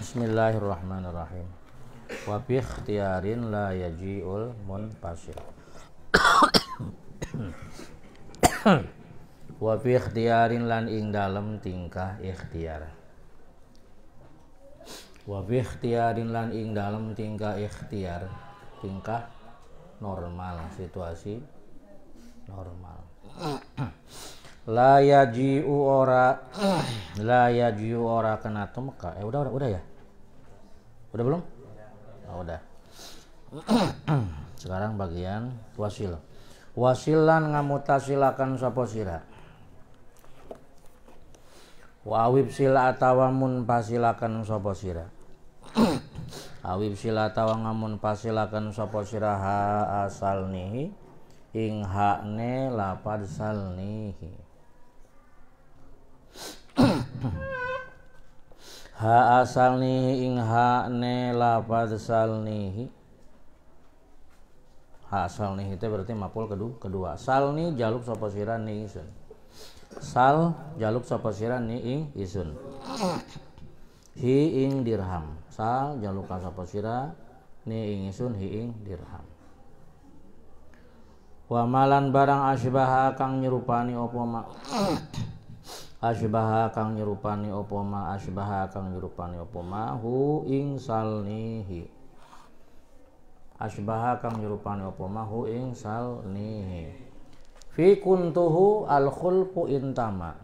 Bismillahirrahmanirrahim. Wa bi ikhtiyarin la yaji'ul munfasil. Wa bi ikhtiyarin lan ing dalem tingkah ikhtiar. Wa bi ikhtiyarin lan ing dalem tingkah ikhtiar, tingkah normal, situasi normal. La yaji'u ora kena tumeka. Udah ya? Udah belum? Oh, udah. Sekarang bagian wasil. Wasilan ngamutasilakan sapa sira. Wa awib sila atawa mun pasilakan sapa sira. Awib sila atawa ngamun pasilakan sapa sira ha asalnihi ing hakne lapad salnihi. Ha asalnihi ing hakne lapad salnihi. Ha salnihi itu berarti maf'ul kedua. Salni jaluk sapa sira ni isun. Sal jaluk sapa sira ni ing isun. Hi ing dirham. Sal jaluk sapa sira ni ing isun hi ing dirham. Wa malan barang asbaha kang nyerupani apa Asbaha kang nyerupani apa ma, asbaha kang nyerupani apa ma hu ing salnihi. Asbaha kang nyerupani apa ma hu ing salnihi. Fi kuntuhu al khulfu intama.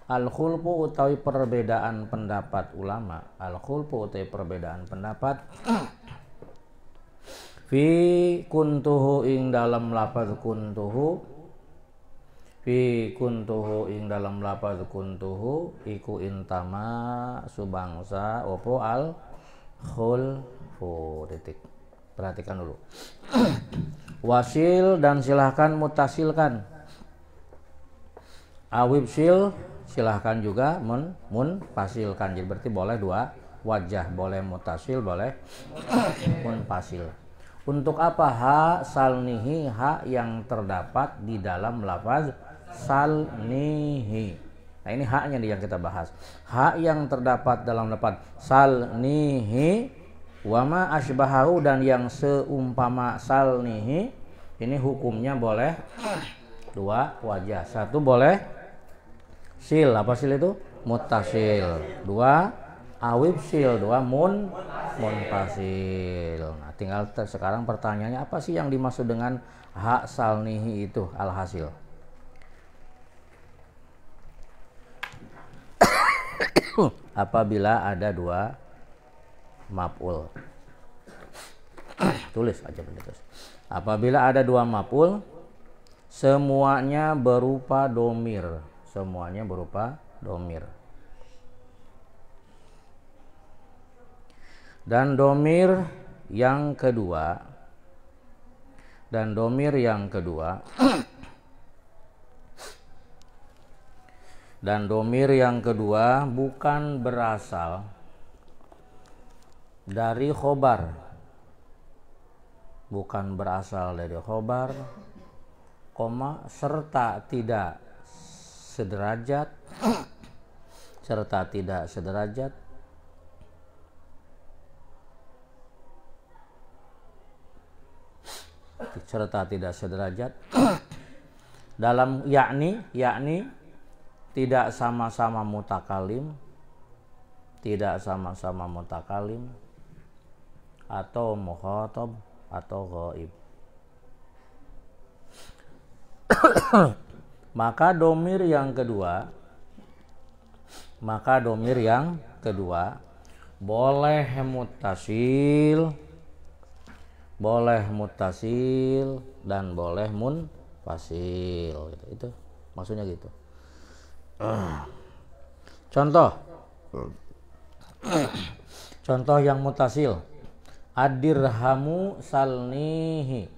Al khulfu utawi perbedaan pendapat ulama. Al khulfu utawi perbedaan pendapat. Fi kuntuhu ing dalam lafaz kuntuhu. Fi kuntuhu ing dalam lafaz kuntuhu iku intama subangsa opo al khulfu titik. Perhatikan dulu. Wasil dan silahkan mutasilkan. Awibsil silahkan juga munfasilkan. Jadi berarti boleh dua wajah, boleh mutasil, boleh munfasil. Untuk apa ha salnihi, ha yang terdapat di dalam lafaz salnihi. Nah ini haknya yang kita bahas. Hak yang terdapat dalam lafaz salnihi wama asbahahu dan yang seumpama salnihi. Ini hukumnya boleh dua wajah. Satu boleh sil, apa sil itu? Mutasil. Dua awib sil, dua munfasil. Nah, tinggal sekarang pertanyaannya apa sih yang dimaksud dengan hak salnihi itu alhasil? Apabila ada dua maf'ul. Tulis aja begitu. Apabila ada dua maf'ul semuanya berupa domir. Semuanya berupa domir. Dan domir yang kedua bukan berasal dari khobar, serta tidak sederajat, dalam yakni tidak sama-sama mutakalim atau mukhatab atau ghaib. Maka domir yang kedua boleh mutasil dan boleh munfasil. Itu maksudnya gitu. Contoh yang mutasil. Ad-dirhamu salnihi.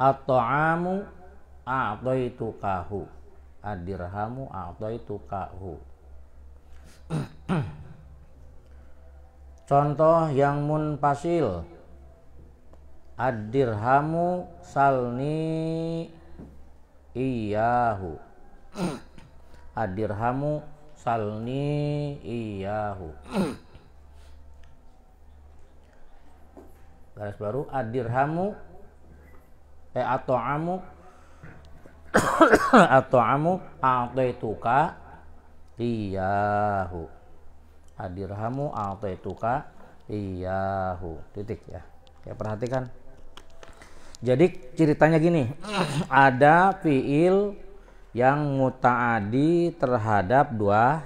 At-ta'amu a'taitukahu. Ad-dirhamu a'taitukahu. Contoh yang munfasil. Ad-dirhamu salni iyahu. Ad-dirhamu salni iyahu. Garis baru ad-dirhamu at-ta'amu a'taituka iyahu. Ad-dirhamu a'taituka iyahu. Titik ya. Ya perhatikan. Jadi ceritanya gini, ada fiil yang muta'adi terhadap dua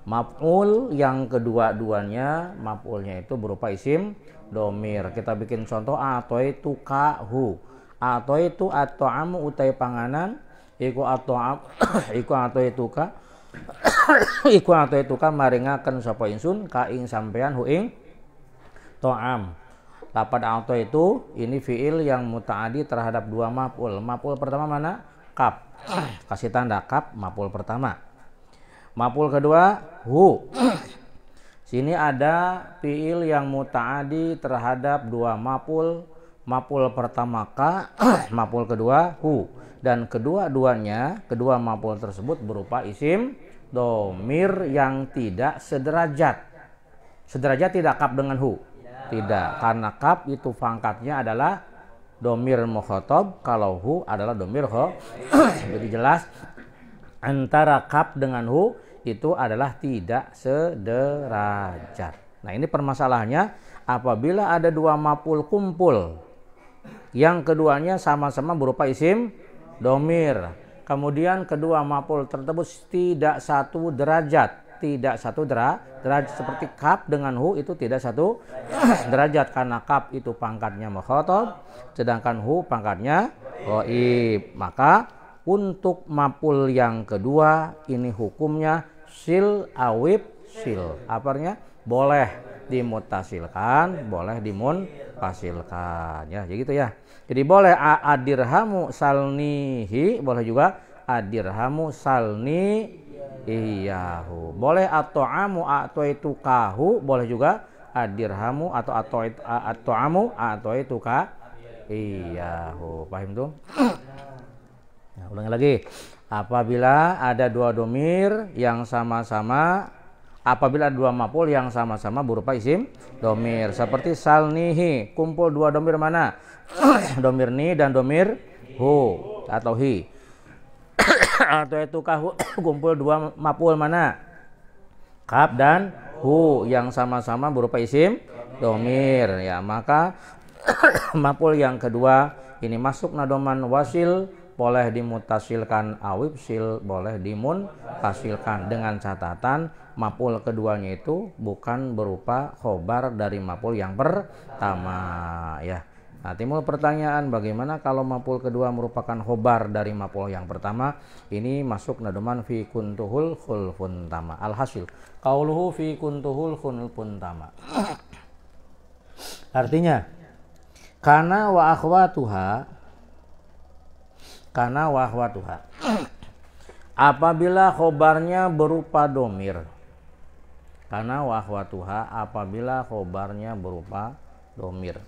maf'ul, yang kedua-duanya maf'ulnya itu berupa isim domir. Kita bikin contoh a'taitukahu. A'taitu at-ta'amu utai panganan, iku at-ta'am iku a'taituka iku a'taituka maringaken sapa ingsun ka ing sampean hu ing ta'am. Lafaz a'taitu ini fiil yang muta'adi terhadap dua maf'ul. Maf'ul pertama mana? Kaf. Kasih tanda kaf maf'ul pertama. Maf'ul kedua hu. Sini ada fiil yang muta'adi terhadap dua maf'ul. Maf'ul pertama ka, maf'ul kedua hu, dan kedua maf'ul tersebut berupa isim domir yang tidak sederajat. Sederajat tidak kaf dengan hu. Tidak, karena kaf itu pangkatnya adalah domir mukhatab, kalau hu adalah domir jadi jelas antara kaf dengan hu itu adalah tidak sederajat. Nah, ini permasalahannya apabila ada dua maf'ul kumpul, yang keduanya sama-sama berupa isim domir, kemudian kedua maf'ul tersebut tidak satu derajat, seperti kaf dengan hu itu tidak satu derajat karena kaf itu pangkatnya mukhatab sedangkan hu pangkatnya ghaib. Maka untuk maf'ul yang kedua ini hukumnya sil awib sil. Apanya? Boleh dimutasilkan, boleh dimunfasilkan. Ya, gitu ya. Jadi boleh adirhamu salnihi, boleh juga adirhamu salni iyahu. Boleh at-ta'amu a'taitukahu, boleh juga adirhamu atau at-ta'amu a'taituka iyahu. Paham tuh? Nah, ulangi lagi. Apabila ada dua domir yang sama-sama, apabila dua maf'ul yang sama-sama berupa isim domir, seperti salnihi, kumpul dua domir mana? Domir ni dan domir hu atau hi. Atau itu kahu, kumpul dua maf'ul mana? Kaf dan hu yang sama-sama berupa isim domir. Ya, maka maf'ul yang kedua ini masuk nadoman wasil, boleh dimutasilkan, awib sil boleh dimunfasilkan, dengan catatan maf'ul keduanya itu bukan berupa khobar dari maf'ul yang pertama. Ya. Nah, timbul pertanyaan, bagaimana kalau maf'ul kedua merupakan khobar dari maf'ul yang pertama? Ini masuk nadoman fi kuntuhul khulfun tama. Alhasil qauluhu fi kuntuhul khulfun tama. Artinya kana wa akhwatuha, apabila khobarnya berupa domir, kana wa akhwatuha, apabila khobarnya berupa domir.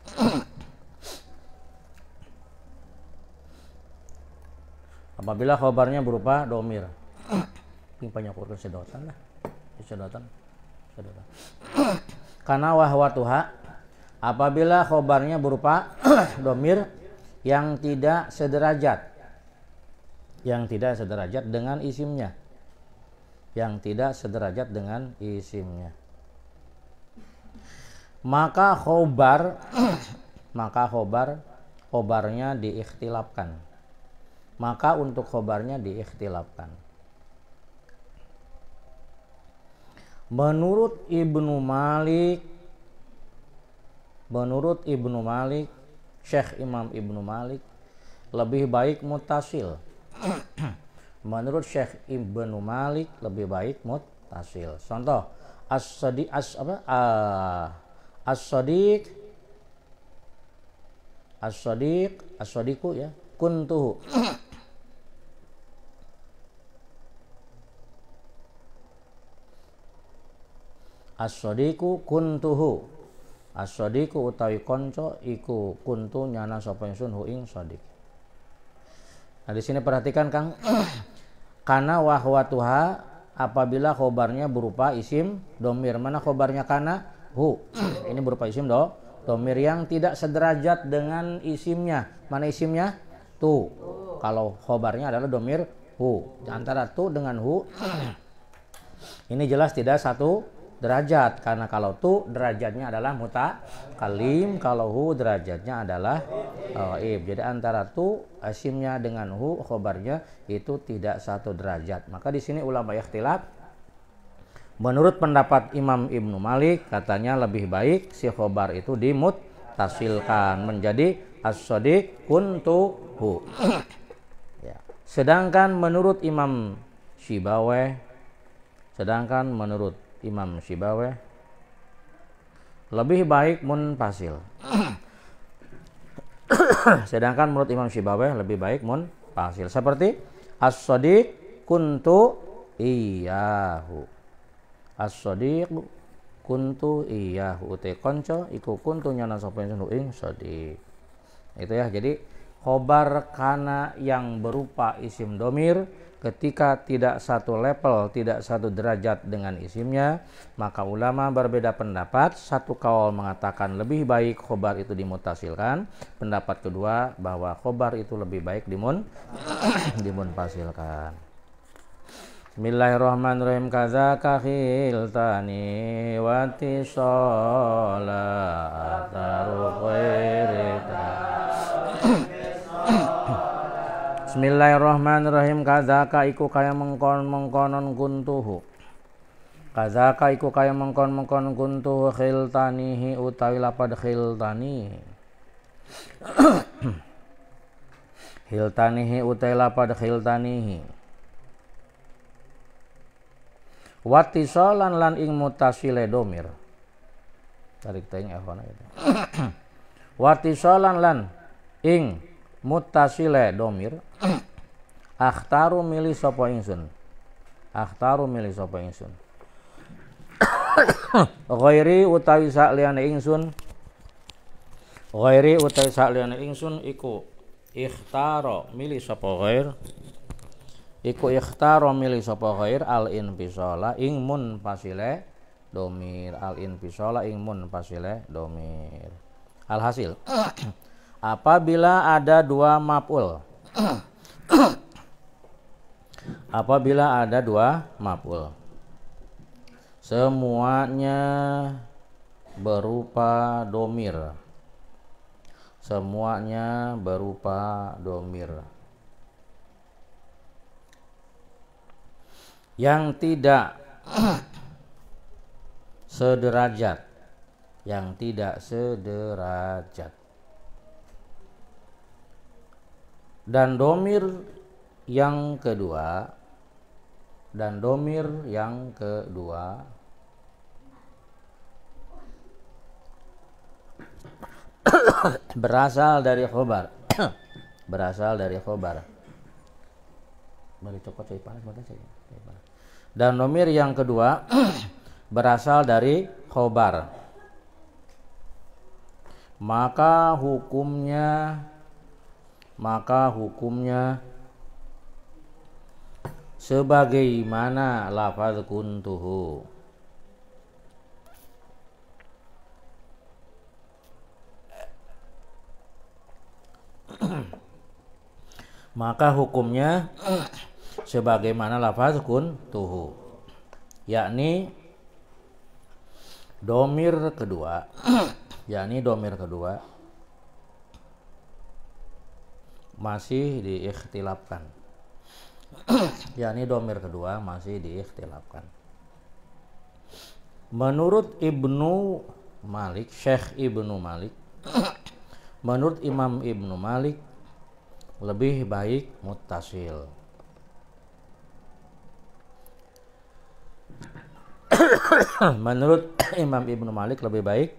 Apabila khobarnya berupa domir, banyak urut sedotan lah, sedotan. Kana wa akhwatuha, apabila khobarnya berupa domir yang tidak sederajat dengan isimnya, maka khobarnya diikhtilafkan. Maka untuk khobarnya diikhtilafkan. Menurut Ibnu Malik, Syekh Imam Ibnu Malik, lebih baik muttasil. Menurut Syekh Ibnu Malik lebih baik muttasil. Contoh, as-sadiqu ya, kuntuhu. As-sadiqu kuntuhu. As-sadiqu utawi konco iku kuntu nyana sapa ingsun hu ing sadiq. Nah, di sini perhatikan Kang. Kana wa akhwatuha, apabila khobarnya berupa isim domir. Mana khobarnya kana? Hu. Ini berupa isim domir yang tidak sederajat dengan isimnya. Mana isimnya? Tu. Kalau khobarnya adalah domir hu. Antara tu dengan hu ini jelas tidak satu derajat, karena kalau tu derajatnya adalah mutakalim, kalau hu derajatnya adalah ghaib. Jadi antara tu isimnya dengan hu khobarnya itu tidak satu derajat. Maka di sini ulama ikhtilaf. Menurut pendapat Imam Ibnu Malik, katanya lebih baik si khobar itu dimuttasilkan menjadi as-sadiq kuntuhu. Ya. Sedangkan menurut Imam Syibaweh lebih baik munfasil. Sedangkan menurut Imam Syibaweh lebih baik munfasil. Seperti as-sadiq kuntu iyahu. As-sadiq kuntu iyahu te konco iku kuntu nyana sapa ing sadiq. Itu ya. Jadi khobar kana yang berupa isim domir ketika tidak satu level, tidak satu derajat dengan isimnya, maka ulama berbeda pendapat. Satu kaul mengatakan lebih baik khobar itu dimutasilkan, pendapat kedua bahwa khobar itu lebih baik dimunfasilkan. Bismillahirrahmanirrahim. Kadzaka khiltani wa tisala atharu khairita. Bismillahirrahmanirrahim. Kadzaka iku kaya mengkon-mengkonon kuntuhu. Kadzaka iku kaya mengkon-mengkonon kuntuhu khiltanihi utawi lapad khiltani. Khiltanihi utawi lapad khiltanihi. Watisolan lan ing mutasile domir. Tarik teng ehona itu. Watisolan lan ing mutasile domir. Akhtaru milih sapa ingsun. Akhtaru milih sapa ingsun. Ghairi utawi sakliyane ingsun. Ghairi utawi sakliyane ingsun iku ikhtaro milih sapa ghair. Iku ikhtaro milih sapa ghair al infisala ing munfasile domir. Al infisala ing munfasile domir. Alhasil apabila ada dua maf'ul. Apabila ada dua maf'ul, semuanya berupa domir. Semuanya berupa domir. Yang tidak sederajat. Yang tidak sederajat. Dan domir yang kedua. Dan domir yang kedua berasal dari khobar. Berasal dari khobar. Bagi cokot saya panas mata saya. Dan domir yang kedua berasal dari khobar. Maka hukumnya sebagaimana lafaz kuntuhu. Maka hukumnya sebagaimana lafaz kuntuhu, yakni domir kedua, masih diikhtilafkan. Yakni domir kedua masih diikhtilafkan. Menurut Ibnu Malik, Syekh Ibnu Malik, menurut Imam Ibnu Malik lebih baik muttasil. Menurut Imam Ibnu Malik lebih baik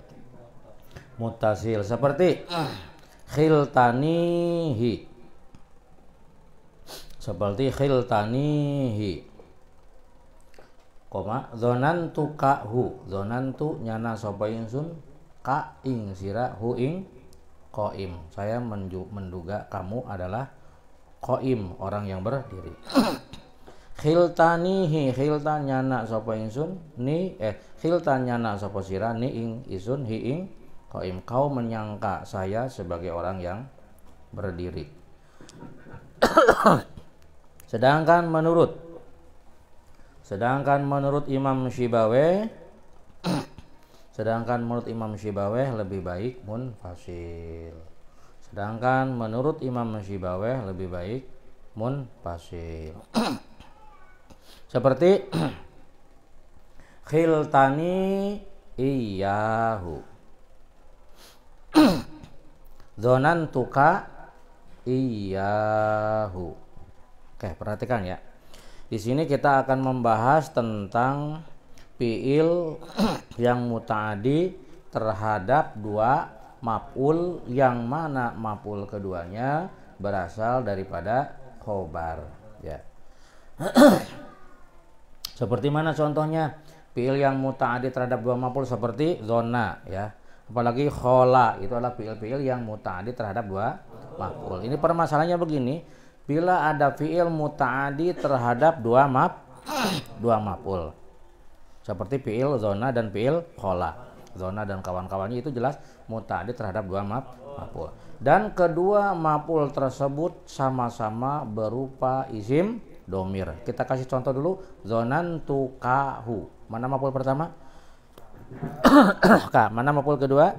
muttasil, seperti khiltanihi. Seperti khiltanihi, koma zonantu kahu. Zonantu nyana sapa ingsun ka ing sira hu ing qaim. Saya menduga kamu adalah qaim, orang yang berdiri. Khiltanihi, khiltan nyana sapa ingsun ni khiltan nyana sapa sira ni ing isun hi ing qaim. Kau menyangka saya sebagai orang yang berdiri. Sedangkan menurut Imam Syibaweh lebih baik munfasil. Sedangkan menurut Imam Syibaweh lebih baik munfasil. Seperti khiltani iyahu, dzonantuka iyahu. Oke, perhatikan ya. Di sini kita akan membahas tentang fiil yang muta'addi terhadap dua maf'ul, yang mana maf'ul keduanya berasal daripada khobar, ya. Seperti mana contohnya? Fiil yang muta'addi terhadap dua maf'ul seperti zona, ya. Apalagi khola, itu adalah fiil-fiil yang muta'addi terhadap dua maf'ul. Ini permasalahannya begini. bila ada fiil muta'adi terhadap dua maf'ul. Seperti fiil zona dan fiil khola. Zona dan kawan-kawannya itu jelas muta'adi terhadap dua maf'ul. Dan kedua maf'ul tersebut sama-sama berupa isim domir. Kita kasih contoh dulu. Zonantukahu. Mana maf'ul pertama? Mana maf'ul kedua?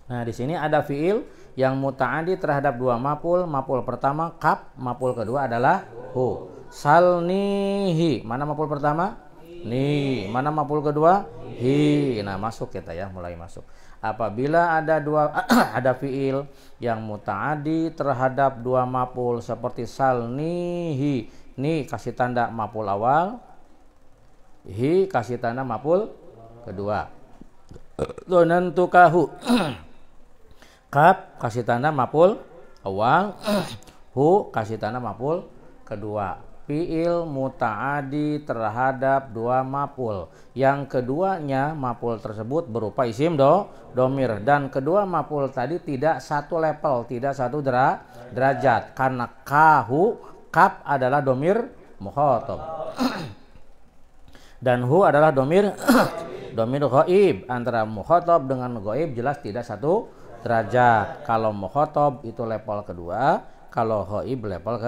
Nah, di sini ada fiil yang muta'adi terhadap dua maf'ul. Maf'ul pertama kaf, maf'ul kedua adalah hu. Salnihi. Mana maf'ul pertama? Ni. Mana maf'ul kedua? Hi. Nah, masuk kita ya, mulai masuk. Apabila ada ada fiil yang muta'adi terhadap dua maf'ul seperti salnihi. Ni kasih tanda maf'ul awal. Hi kasih tanda maf'ul kedua. Zonantukahu. Kaf kasih tanda maf'ul awal. Hu kasih tanda maf'ul kedua. Fiil muta'adi terhadap dua maf'ul. Yang keduanya maf'ul tersebut berupa isim domir. Dan kedua maf'ul tadi tidak satu level, tidak satu derajat. Karena kaf adalah domir mukhatab. Dan hu adalah domir ghaib. Antara mukhatab dengan ghaib jelas tidak satu derajat. Kalau mukhatab itu level kedua, kalau ghaib level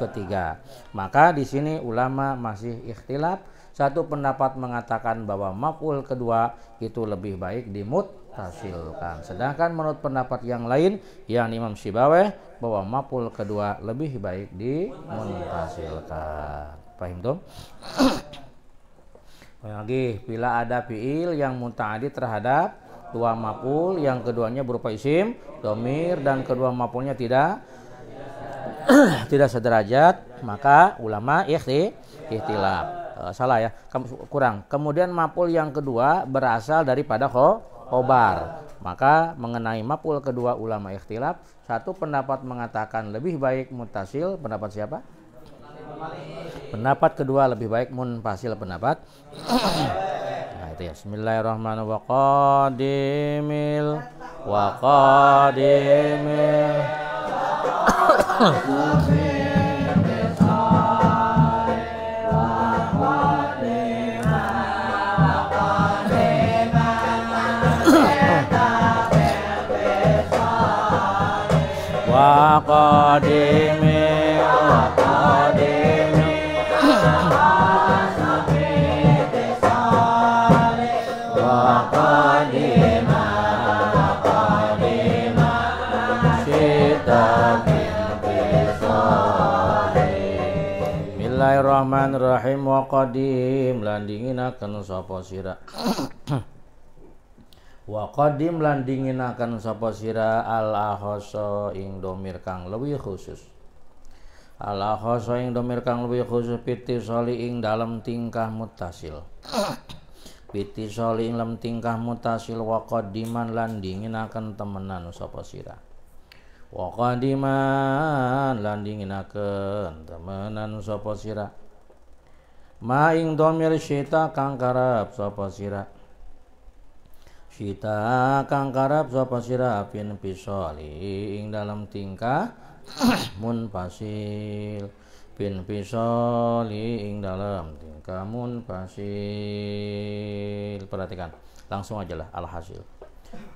ketiga. Maka di sini ulama masih ikhtilaf. Satu pendapat mengatakan bahwa maf'ul kedua itu lebih baik dimuttasilkan. Sedangkan menurut pendapat yang lain, yang Imam Sibawayh, bahwa maf'ul kedua lebih baik dimuttasilkan. Paham tuh? Lagi, bila ada fiil yang muta'adi terhadap dua maf'ul, yang keduanya berupa isim domir dan kedua maf'ulnya tidak sederajat, maka ulama ikhtilaf. Salah ya, kurang. Kemudian maf'ul yang kedua berasal daripada khobar. Maka mengenai maf'ul kedua ulama ikhtilaf. Satu pendapat mengatakan lebih baik muttasil. Pendapat siapa? Pendapat kedua lebih baik munfasil pendapat. Nah itu ya. Bismillahirrahmanirrahim. Wa qadimil. Wa qadimil. Bismillahirrahmanirrahim. Wa qadim lan dinginaken sapa sira. Wa qadim lan dinginaken sapa sira al ahasa ing domir kang luwih khusus. Al ahasa ing domir kang luwih khusus pitisali ing dalem tingkah muttasil. Pitisali ing dalem tingkah muttasil wa qadiman lan dinginaken temenan sapa sira. Wa qadiman lan dinginaken temenan sapa sira. Ma ing domir syita kang karep sapa sira. Syita kang karep sapa sira fin pisali ing dalam tingkah munfasil. Fin pisali ing dalam tingkah munfasil. Perhatikan, langsung aja lah alhasil.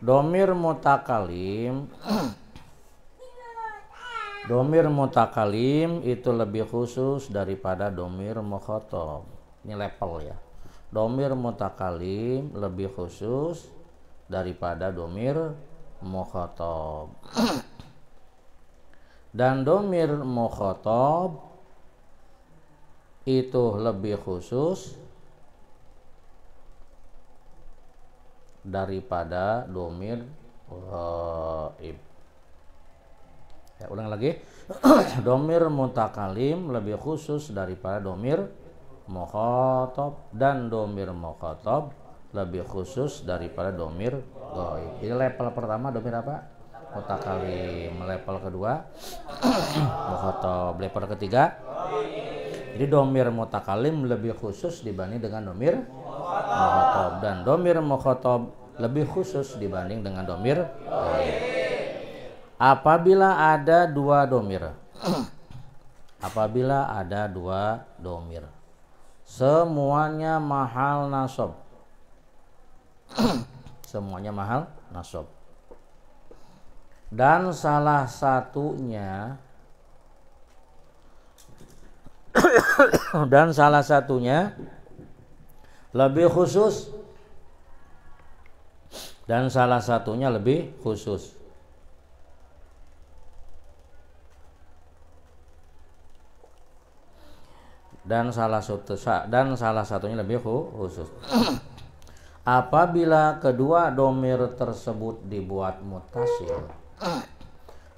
Domir mutakalim. Domir mutakalim itu lebih khusus daripada domir mukhatab. Ini level ya. Domir mutakalim lebih khusus daripada domir mukhatab. Dan domir mukhatab itu lebih khusus daripada domir ghaib. Ya, ulang lagi. Domir mutakalim lebih khusus daripada domir mukhatab dan domir mukhatab lebih khusus daripada domir ghaib. Jadi level pertama domir apa? Mutakalim. Level kedua mukhatab. Level ketiga. Jadi domir mutakalim lebih khusus dibanding dengan domir mukhatab dan domir mukhatab lebih khusus dibanding dengan domir ghaib. Apabila ada dua domir Apabila ada dua domir semuanya mahal nasab. Semuanya mahal nasab. Dan salah satunya lebih khusus. Dan salah satunya lebih khusus. Dan salah satunya lebih khusus. Apabila kedua domir tersebut dibuat muttasil.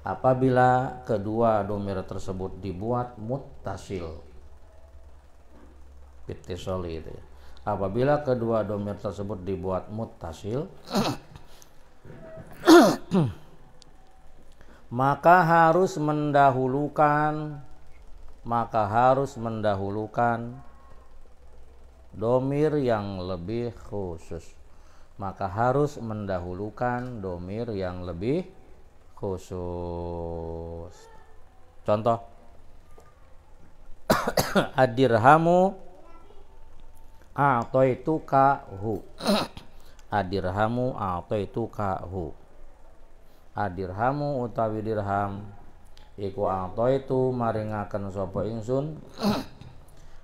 Apabila kedua domir tersebut dibuat muttasil. Ittisali itu ya. Apabila kedua domir tersebut dibuat muttasil, maka harus mendahulukan domir yang lebih khusus. Maka harus mendahulukan domir yang lebih khusus. Contoh, ad-dirhamu a'taitukahu. Ad-dirhamu a'taitukahu. Ad-dirhamu utawi dirham iku a'taitu maringaken sapa ingsun.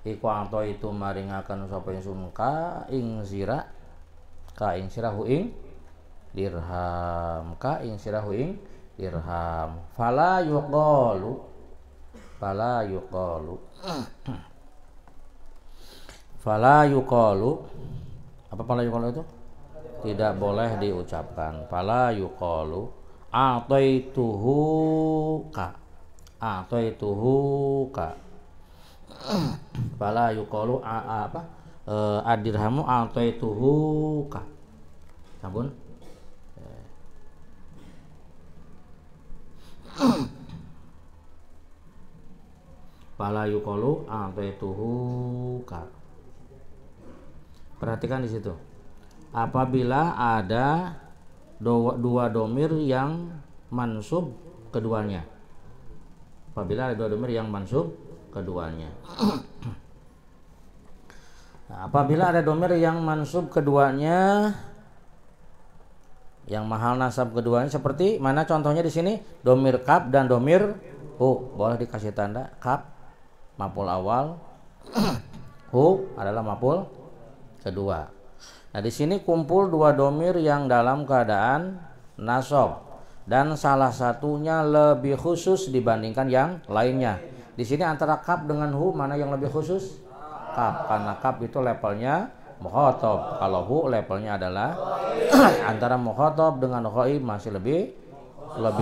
Iku a'taitu maringaken sapa ingsun ka ing sira hu ing dirham. Ka ing sira hu ing dirham. Fala yuqalu apa fala yuqalu itu? Tidak boleh diucapkan. Fala yuqalu a'taituhu ka. Fala yuqalu ad-dirhamu a'taituhu ka. Sampun. Fala yuqalu a'taituhu ka. Perhatikan di situ. Apabila ada dua domir yang mansub keduanya. Apabila ada dua domir yang mansub keduanya. Nah, apabila ada domir yang mansub keduanya, yang mahal nasab keduanya, seperti mana contohnya di sini? Domir kaf dan domir hu. Boleh dikasih tanda kaf maf'ul awal, hu adalah maf'ul kedua. Nah, di sini kumpul dua domir yang dalam keadaan nasab dan salah satunya lebih khusus dibandingkan yang lainnya. Di sini antara kaf dengan hu mana yang lebih khusus? Kaf, karena kaf itu levelnya mukhatab. Kalau hu levelnya adalah antara mukhatab dengan ghaib masih lebih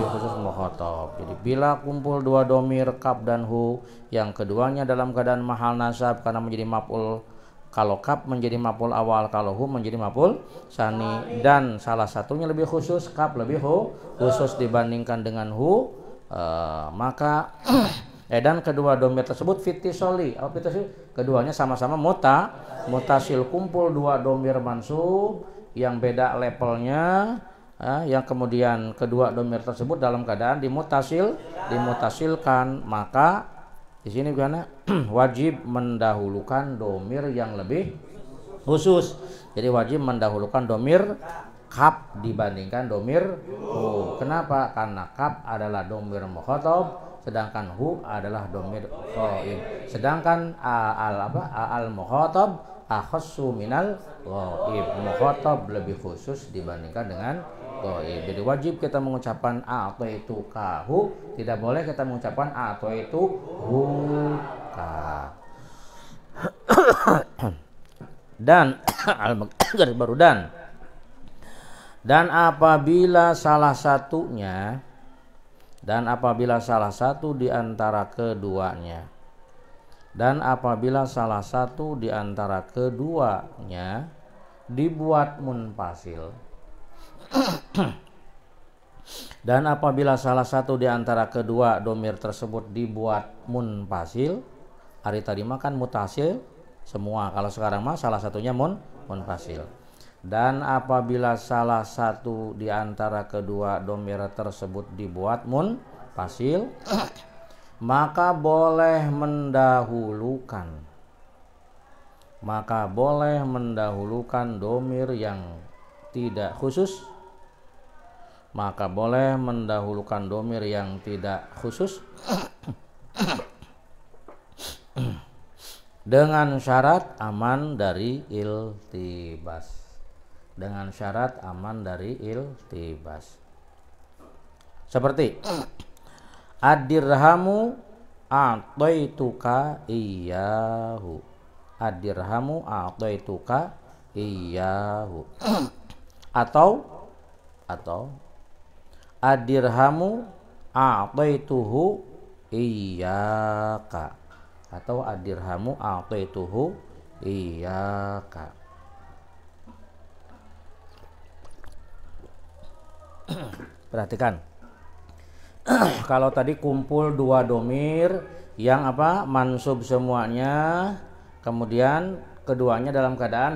khusus mukhatab. Jadi bila kumpul dua domir kaf dan hu yang keduanya dalam keadaan mahal nasab karena menjadi maf'ul, kalau kaf menjadi maf'ul awal, kalau hu menjadi maf'ul tsani, dan salah satunya lebih khusus, kaf lebih khusus dibandingkan dengan hu, maka dan kedua domir tersebut fitisoli. Keduanya sama-sama mutasil, kumpul dua domir mansub yang beda levelnya, yang kemudian kedua domir tersebut dalam keadaan dimutasilkan, maka di sini karena wajib mendahulukan domir yang lebih khusus. Jadi wajib mendahulukan domir kaf dibandingkan domir hu. Kenapa? Karena kaf adalah domir mukhatab, sedangkan hu adalah domir ghaib. Sedangkan al mukhatab akhassu minal ghaib. Mukhatab lebih khusus dibandingkan dengan ghaib. Jadi wajib kita mengucapkan a'taitukahu, tidak boleh kita mengucapkan a'taituhu ka. Dan garis baru dan apabila salah satu di antara keduanya dibuat munfasil, dan apabila salah satu di antara kedua domir tersebut dibuat munfasil, hari tadi makan mutasil semua, kalau sekarang mah salah satunya munfasil. Dan apabila salah satu di antara kedua domir tersebut dibuat munfasil, maka boleh mendahulukan domir yang tidak khusus, dengan syarat aman dari iltibas. Seperti ad-dirhamu a'taituka iyyahu. Atau ad-dirhamu a'taituhu iyyaka. Perhatikan. Kalau tadi kumpul dua domir yang mansub semuanya, kemudian keduanya dalam keadaan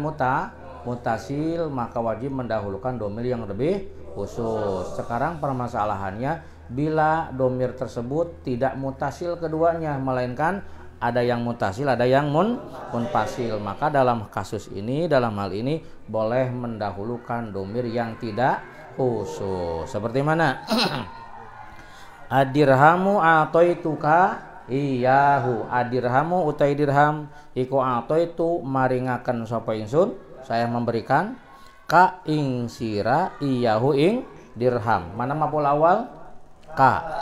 mutasil, maka wajib mendahulukan domir yang lebih khusus. Sekarang permasalahannya, bila domir tersebut tidak mutasil keduanya, melainkan ada yang mutasil, ada yang munfasil, maka dalam hal ini boleh mendahulukan domir yang tidak khusus. Seperti mana? Ad-dirhamu a'taituka iyyahu. Ad-dirhamu utai dirham iku a'taitu maringaken sapa ingsun, saya memberikan ka ing sira iyyahu ing dirham. Mana maf'ul awal? Ka.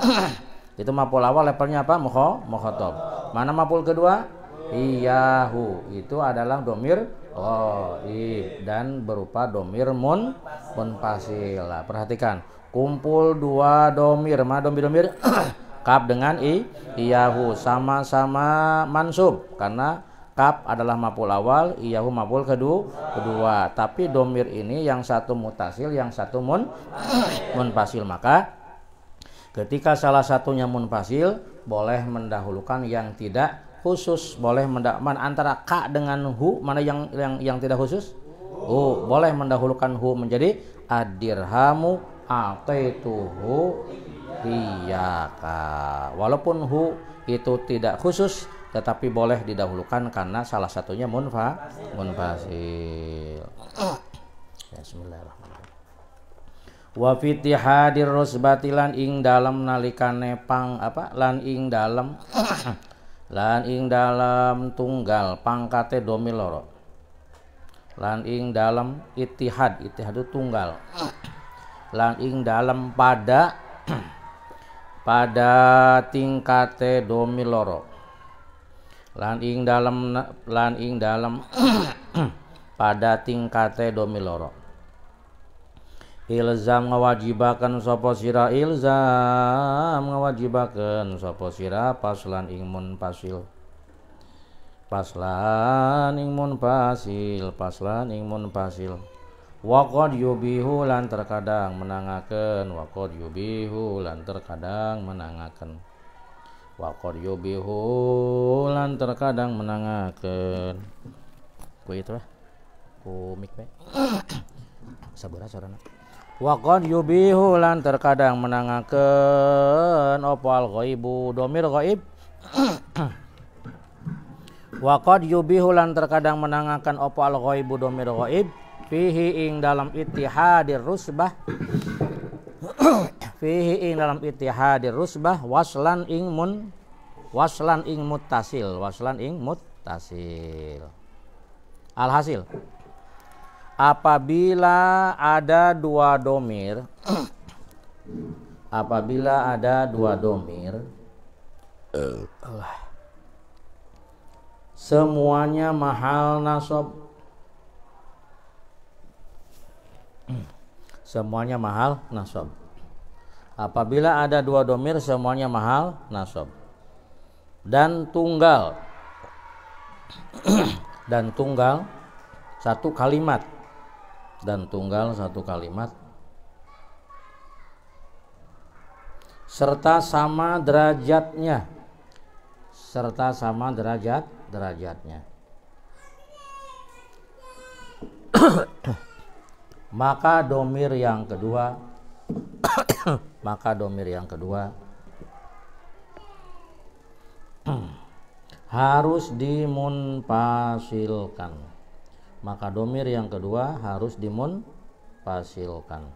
Itu maf'ul awal levelnya apa? Mukhatab. Mana maf'ul kedua? Iyyahu. Itu adalah domir ghaib dan berupa domir munfasil. Perhatikan, kumpul dua domir. Mana domir? Kaf dengan iyyahu sama-sama mansub karena kaf adalah maf'ul awal, iyyahu maf'ul kedua. Tapi domir ini yang satu mutasil, yang satu munfasil. Maka ketika salah satunya munfasil, boleh mendahulukan yang tidak khusus. Boleh antara ka dengan hu, mana yang tidak khusus? Hu. Boleh mendahulukan hu menjadi ad-dirhamu a'taituhu iyyaka. Walaupun hu itu tidak khusus, tetapi boleh didahulukan karena salah satunya munfasil. Bismillahirrahmanirrahim. Wa fitihadir rusbati lan ing dalem nalikane lan ing dalem tunggal pangkate domir loro. Lan ing dalem ittihad itu tunggal. Lan ing dalem pada tingkate domir loro. Lan ing dalem pada tingkate domir loro. Ilzam ngawajibaken sapa sira paslan ing munfasil. Wa qad yubihu lan terkadang menangaken. Ku itu ku mik bae. Sabar sarana. Wa qad yubihu lan terkadang menangaken apa al-ghaibu domir ghaib. Wa qad yubihu lan terkadang menangaken apa al-ghaibu domir ghaib fihi ing dalam ittihadir rusbah waslan ing muttasil. Alhasil, apabila ada dua domir semuanya mahal nasab. Apabila ada dua domir semuanya mahal nasab dan tunggal satu kalimat serta sama derajatnya maka domir yang kedua harus dimunfasilkan. Maka domir yang kedua harus dimunfasilkan.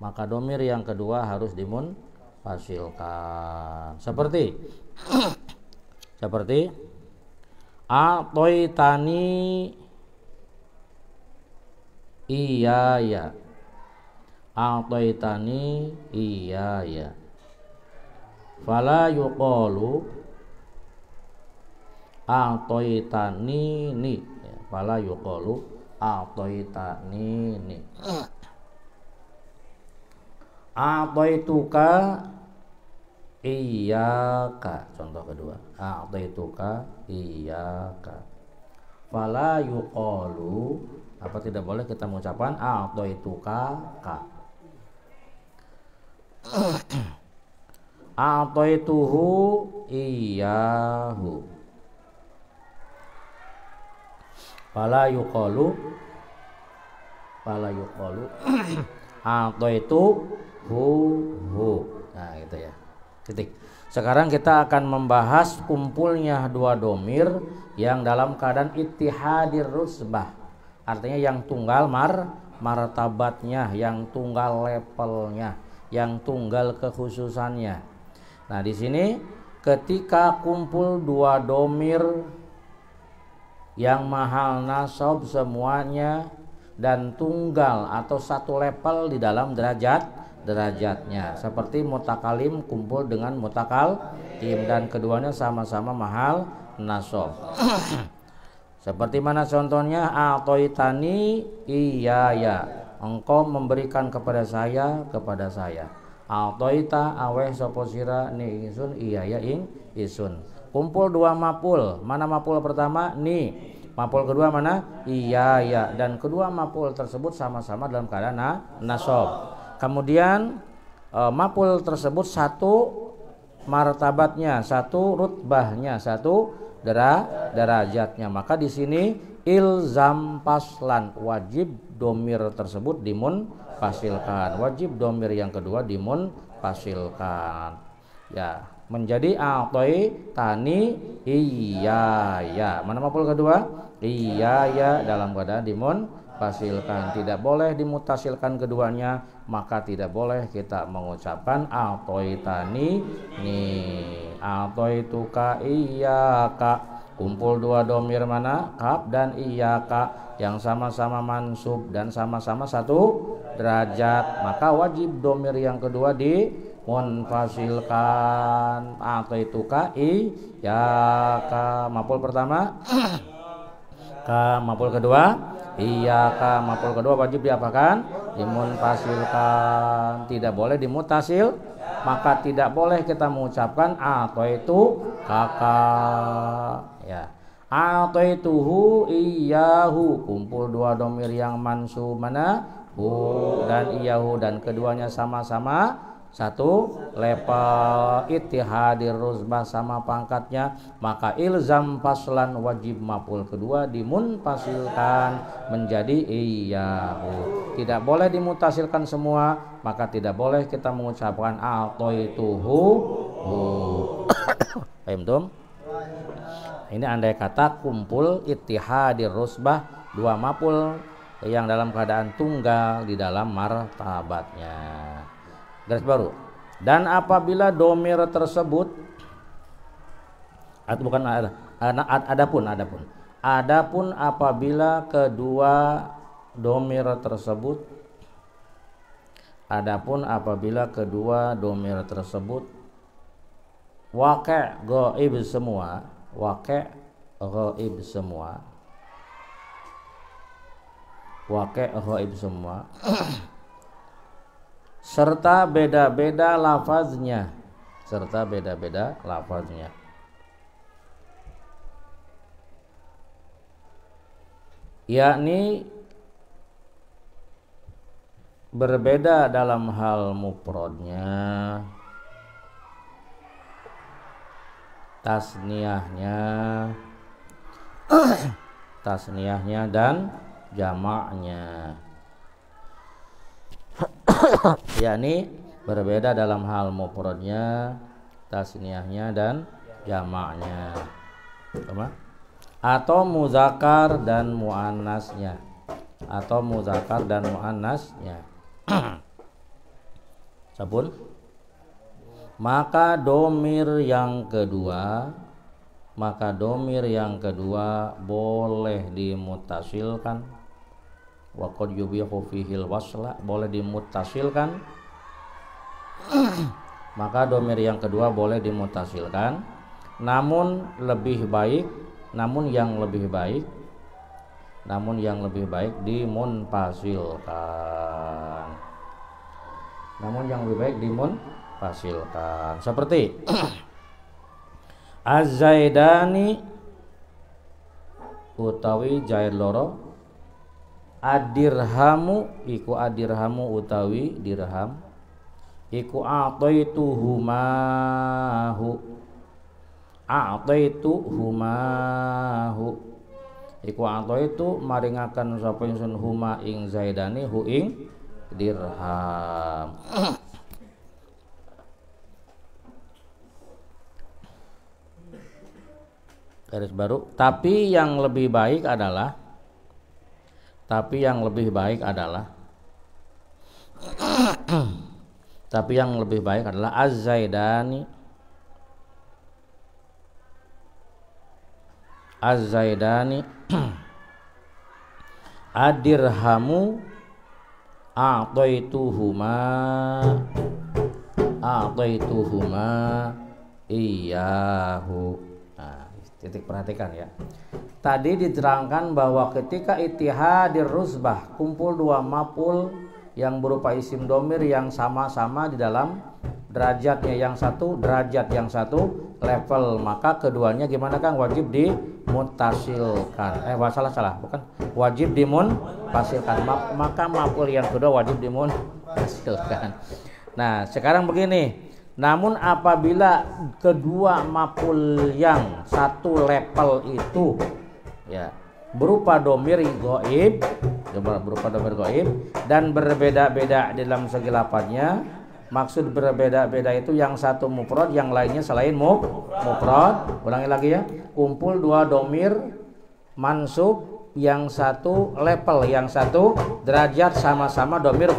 Maka domir yang kedua harus dimunfasilkan. Seperti a'toitani iyaya. A'toitani iyaya. Fala yuqalu a'toitani ni. Fala yuqalu a'toitani ni. A'toituka iyyaka. Contoh kedua, a'toituka iyyaka. Fala yuqalu, apa tidak boleh kita mengucapkan a'toituka ka. A'toituhu iyyahu. Fala yuqalu a'toituhu hu. Nah, gitu ya. Titik. Sekarang kita akan membahas kumpulnya dua domir yang dalam keadaan ittihadir rusbah. Artinya yang tunggal martabatnya, yang tunggal levelnya, yang tunggal kekhususannya. Nah, di sini ketika kumpul dua domir yang mahal nasab semuanya dan tunggal atau satu level di dalam derajatnya, seperti mutakalim kumpul dengan mutakalim dan keduanya sama-sama mahal nasab. Seperti mana contohnya? A'toitani iyaya, engkau memberikan kepada saya. A'toita aweh sapa sira ni isun iyaya ing isun. Kumpul dua maf'ul. Mana maf'ul pertama? Ni. Maf'ul kedua mana? Iyaya. Dan kedua maf'ul tersebut sama-sama dalam keadaan nasab. Kemudian maf'ul tersebut satu martabatnya, satu rutbahnya, satu derajatnya. Maka di sini ilzam paslan, wajib domir tersebut dimunfasilkan. Wajib domir yang kedua dimunfasilkan. Ya, menjadi a'toitani iyaya. Mana maf'ul kedua? Iyaya dalam keadaan dimunfasilkan. Tidak boleh dimutasilkan keduanya, maka tidak boleh kita mengucapkan a'toitani ni. A'toituka iyyaka. Kumpul dua domir mana? Kaf dan iyyaka yang sama-sama mansub dan sama-sama satu derajat, maka wajib domir yang kedua dimunfasilkan. A'toituka iyyaka. Maf'ul pertama ka, maf'ul kedua iyyaka. Maf'ul kedua wajib diapakan? Dimunfasilkan. Tidak boleh dimutasil, maka tidak boleh kita mengucapkan a'toitu kakak. Ya, a'toituhu iyyahu. Kumpul dua domir yang mansub mana? Hu dan iyyahu, dan keduanya sama-sama satu level, ittihadir rusbah sama pangkatnya, maka ilzam faslan, wajib maf'ul kedua dimunfasilkan menjadi iyyahu. Tidak boleh dimutasilkan semua, maka tidak boleh kita mengucapkan a'toituhu hu. Paham tum? Ini andai kata kumpul ittihadir rusbah dua maf'ul yang dalam keadaan tunggal di dalam martabatnya. Garis baru. Dan apabila domir tersebut atau bukan adapun apabila kedua domir tersebut waqi' ghaib semua serta beda-beda lafaznya, yakni berbeda dalam hal mufradnya, tasniyahnya dan jamaknya. Yakni berbeda dalam hal mufradnya, tasniyahnya dan jamaknya. Atau muzakkar dan muannasnya. Atau muzakkar dan muannasnya. Sabun. Maka domir yang kedua boleh dimutasilkan. Wa qad yubihu fihil wasla, boleh dimutasilkan. Maka domir yang kedua boleh dimutasilkan, namun yang lebih baik dimunfasilkan. Seperti Az-Zaidani utawi zaid loro, adirhamu iku adirhamu utawi dirham, iku a'taituhumahu iku a'taitu maringaken sapa ingsun huma ing zaidani hu ing dirham. Garis baru. Tapi yang lebih baik adalah Az-Zaidani adirhamu a'taituhuma iyahu. Titik, perhatikan ya. Tadi diterangkan bahwa ketika ittihadir rusbah, kumpul dua maf'ul yang berupa isim domir yang sama-sama di dalam derajatnya, yang satu derajat, yang satu level, maka keduanya gimana Kang? Wajib dimutasilkan. Bukan. Wajib dimunfasilkan. Maka maf'ul yang kedua wajib dimunfasilkan. Nah, sekarang begini. Namun apabila kedua maf'ul yang satu level itu ya berupa domir ghaib dan berbeda-beda dalam segi lafadznya, maksud berbeda-beda itu yang satu mufrad, yang lainnya selain mufrad. Ulangi lagi ya. Kumpul dua domir mansub, yang satu level, yang satu derajat, sama-sama domir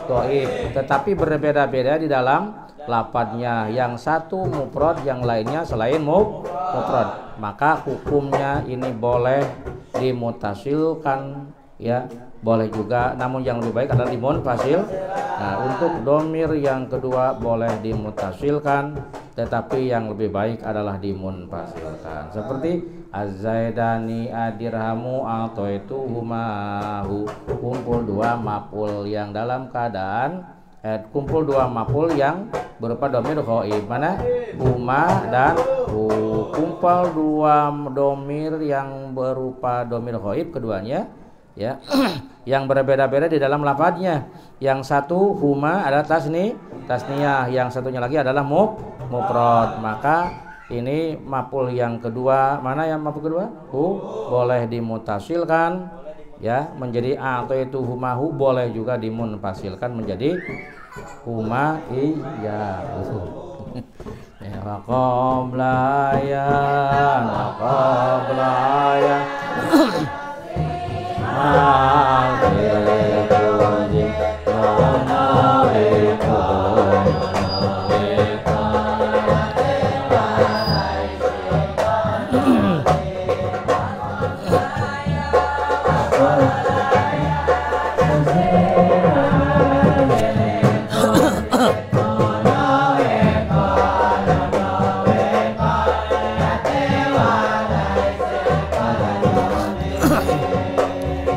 ghaib, tetapi berbeda-beda di dalam lafadznya, yang satu mufrad, yang lainnya selain mufrad, maka hukumnya ini boleh dimutasilkan ya, boleh juga, namun yang lebih baik adalah dimunfasil. Nah, untuk domir yang kedua boleh dimutasilkan, tetapi yang lebih baik adalah dimunfasilkan. Seperti Az-Zaidani adirhamu a'taituhumahu, kumpul dua maf'ul yang dalam keadaan kumpul dua maf'ul yang berupa domir ghaib, mana huma dan hu. Kumpul dua domir yang berupa domir ghaib keduanya ya yang berbeda-beda di dalam lafadznya. Yang satu huma adalah tasniyah, yang satunya lagi adalah mufrad. Maka ini maf'ul yang kedua, mana yang maf'ul kedua? Hu, boleh dimutasilkan ya menjadi atau humahu, boleh juga dimunfasilkan menjadi huma iyahu. Ya waqablayan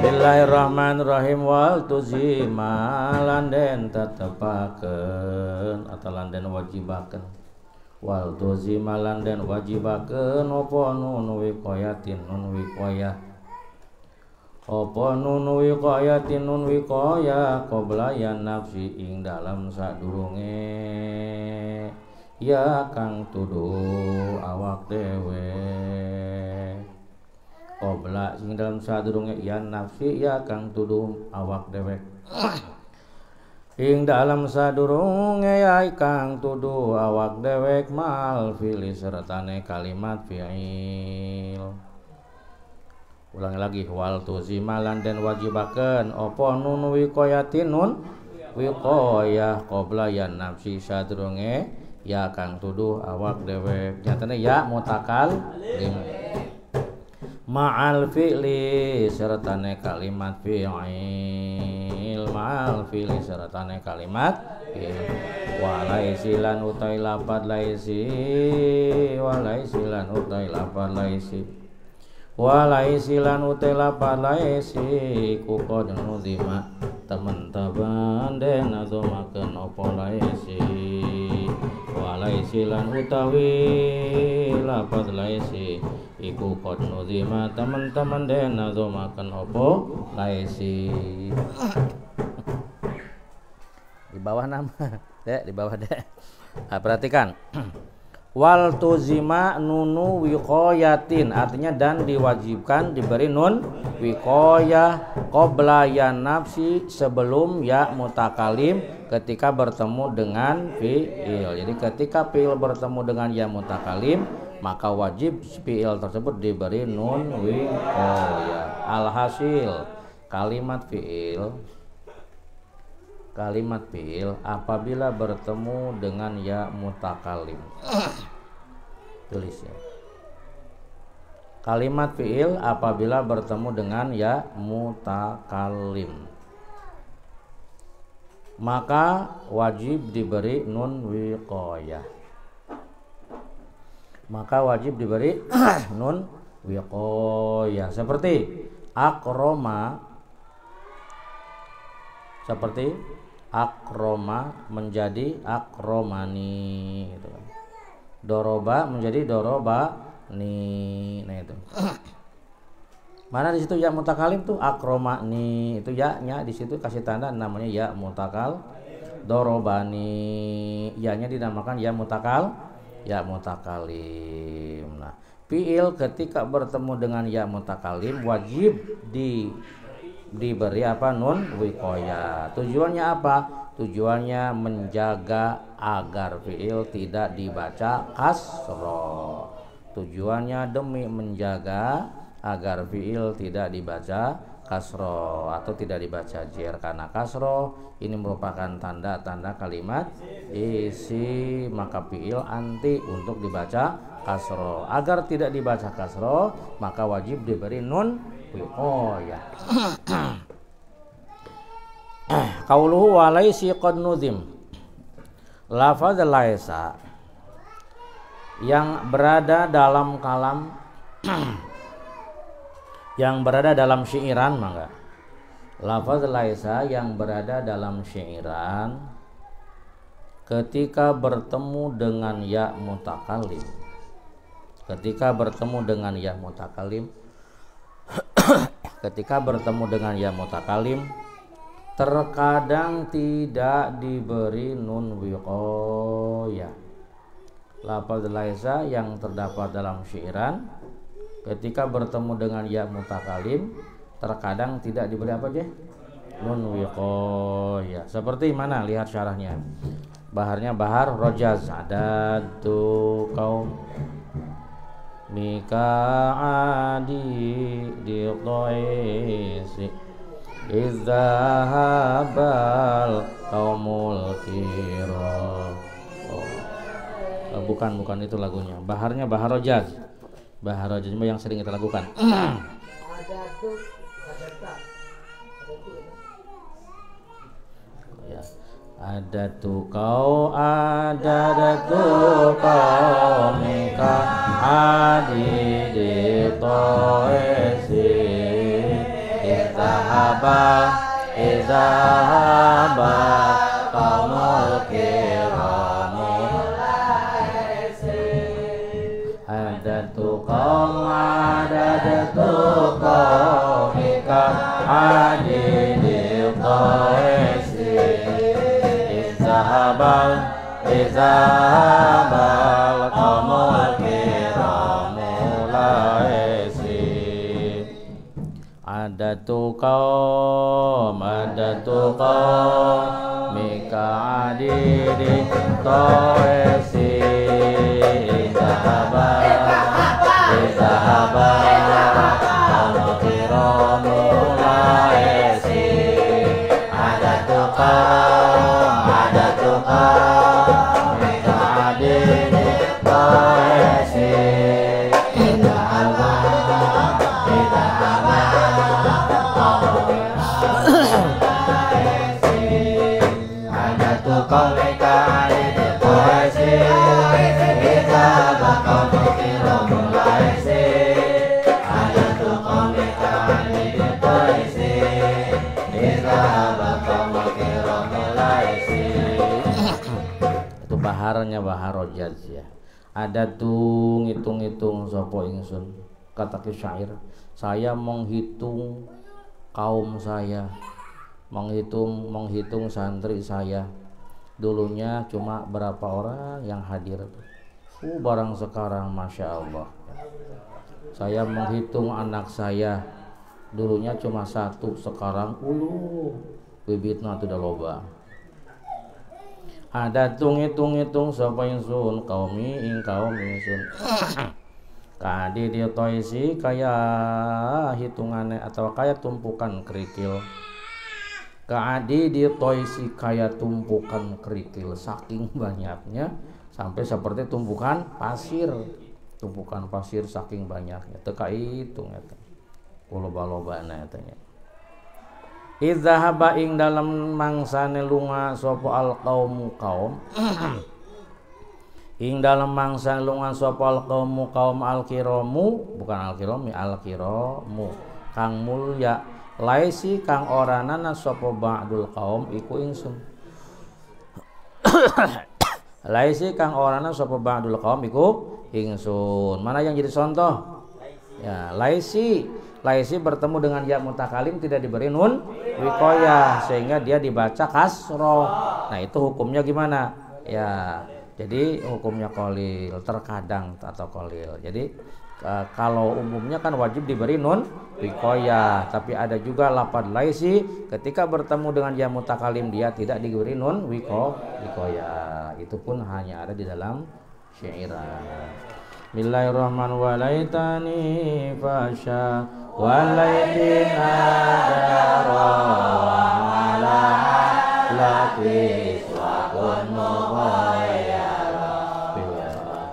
Bismillahirrahmanirrahim. Wal tuzima landen tetepaken atau landen wajibaken. Wal tuzima landen wajibaken opo nun wiqayatin nun wiqayah. Opo nun wiqayatin nun wiqayah qabla ya nafsi ing dalam sadurunge ya kang tudu awak dewe. Qabla sing dalam sadurunge ya nafsi ya kang tuduh awak dewek. ing dalam sadurunge yai kang tuduh awak dewek mal fi'li sertane kalimat fi'il. Ulangi lagi, wal tuzimalan den wajibaken opo nun wiqayatin nun wiqayah qabla yan nafsi sadurunge ya kang tuduh awak dewek nyatane ya mutakallim ma'al fi'li sertane kalimat fi'il ma'al fi'li sertane kalimat fi'il walaisilan utai lafad laisi walaisilan utai lafad laisi walaisilan utai lafad laisi kukod nudima teman-teman den adomaken opo laisi walaisilan utawi lafad laisi iku qad nuzima teman-teman den adomaken opo laisi. Di bawah nama dek, di bawah dek. Nah, perhatikan. Wal tuzima nunu wiqayatin artinya dan diwajibkan diberi nun wiqayah qabla ya nafsi sebelum ya mutakalim ketika bertemu dengan fi'il. Jadi ketika fi'il bertemu dengan ya mutakalim maka wajib fi'il tersebut diberi nun wiqayah. Alhasil kalimat fi'il apabila bertemu dengan ya mutakalim. Tulis ya. Kalimat fi'il apabila bertemu dengan ya mutakalim maka wajib diberi nun wiqayah. Maka wajib diberi nun wiqayah seperti akroma, seperti akroma menjadi akromani gitu kan. Doroba menjadi dorobani. Nah itu. Mana di situ ya mutakalim tuh akromani itu ya-nya di situ kasih tanda namanya ya mutakal. Dorobani ya-nya dinamakan ya mutakalim. Nah, fi'il ketika bertemu dengan ya mutakalim wajib diberi apa nun wiqayah. Tujuannya apa? Tujuannya menjaga agar fi'il tidak dibaca kasroh. Tujuannya demi menjaga agar fi'il tidak dibaca kasroh atau tidak dibaca jer karena kasroh ini merupakan tanda-tanda kalimat isi maka fi'il anti untuk dibaca kasroh. Agar tidak dibaca kasroh maka wajib diberi nun wiqayah. Qauluhu wa laisi qad nudim. Lafaz laisa yang berada dalam kalam yang berada dalam syairan mangga. Lafaz laisa yang berada dalam syairan ketika bertemu dengan ya mutakalim. Ketika bertemu dengan ya mutakalim ketika bertemu dengan ya mutakalim terkadang tidak diberi nun wiqayah. Lafaz laisa yang terdapat dalam syairan ketika bertemu dengan ya mutakalim terkadang tidak diberi apa aja? Nun wiqayah. Seperti mana? Lihat syarahnya. Baharnya bahar rojaz adatu kaum mika adi diqaisi izzahabal qaumul kiram. Bukan itu lagunya. Baharnya bahar rojaz. Bahar rojaz yang sering kita lakukan. Ya. Ada tu kau mika adi di toesi izahaba kaumul kiramu ada tu kau mika adi di toesi izahaba kaumul kiramu laisi. Ada tu kaum ka'adidi toesi Zahaba Al-kiramu laesi Ada tukang ka'adidi toesi itu baharnya bahar rojaz ya. Ada tuh ngitung-ngitung sapa ingsun kata syair, saya menghitung kaum saya, menghitung santri saya. Dulunya cuma berapa orang yang hadir. Barang sekarang Masya Allah. Saya menghitung anak saya. Dulunya cuma satu, sekarang bibitna tuh udah loba. Ada tung hitung sapa ingsun kaumi ing kaum ingsun. Kadi dia toisi kaya hitungannya atau kaya tumpukan kerikil. Kadi dia toisi kaya tumpukan kerikil, saking banyaknya sampai seperti tumpukan pasir saking banyaknya teka hitung eta loba-lobana etanya. Idzahaba ing dalam mangsane lunga sapa al qaum ing dalam mangsane lunga sapa al qaum al kiramu bukan al kirami al kiramu kang mulya laisi kang oranana sapa ba'dul qaum iku ingsun. Laisi kang orana sapa ba'dul qaum iku ingsun. Mana yang jadi contoh? Ya, laisi bertemu dengan ya mutakalim tidak diberi nun wiqayah sehingga dia dibaca kasroh. Nah, itu hukumnya gimana? Ya, jadi hukumnya qalil terkadang atau qalil. Jadi kalau umumnya kan wajib diberi nun wiqayah, tapi ada juga lafaz laisi ketika bertemu dengan ya mutakalim dia tidak diberi nun wiqayah. Itu pun hanya ada di dalam syairan. Bismillahirrahmanirrahim. Fasha walaitin adara ala lakis wa kun mughayara bil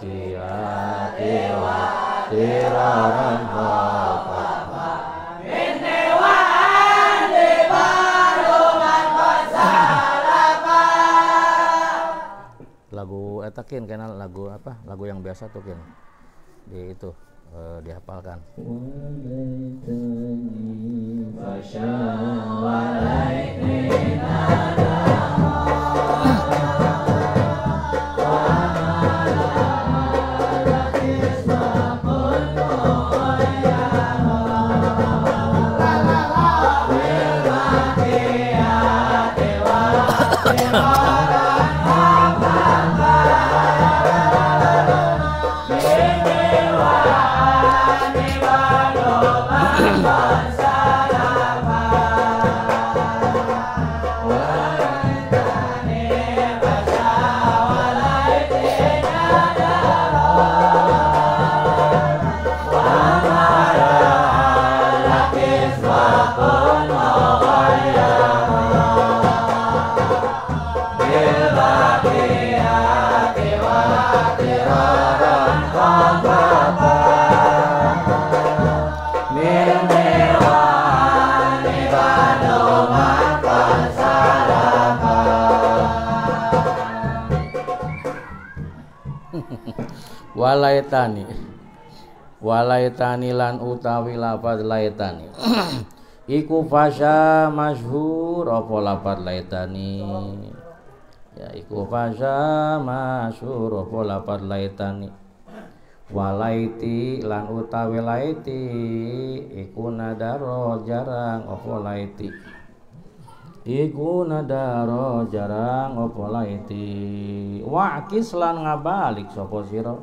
qiyati wa tiraran hafama min dewaan di baruman wasalapa. Lagu etakin kenal lagu apa? Lagu yang biasa tuh kan di itu dihafalkan. Walaitani lan utawi lafaz laitani iku fasya masyhur apa lafaz laitani ya iku fasya masyhur apa lafaz laitani. Walaiti lan utawi laiti iku nadaro jarang apa laiti iku nadaro jarang apa laiti. Waqis lan ngabalik sapa sira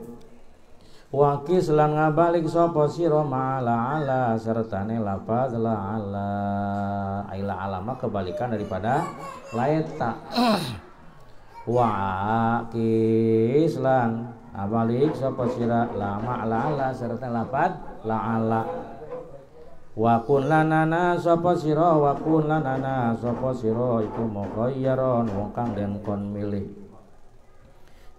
Waqis lan ngabalik sapa sira ma'ala ala sertane lafaz la ala. Aila alama kebalikan daripada laita. wa kislan abalik sapa sira lama la serta lapad la'ala wa kun lanana sapa sira wa kun lanana sapa sira iku mukhayyaron wong kang den kon milih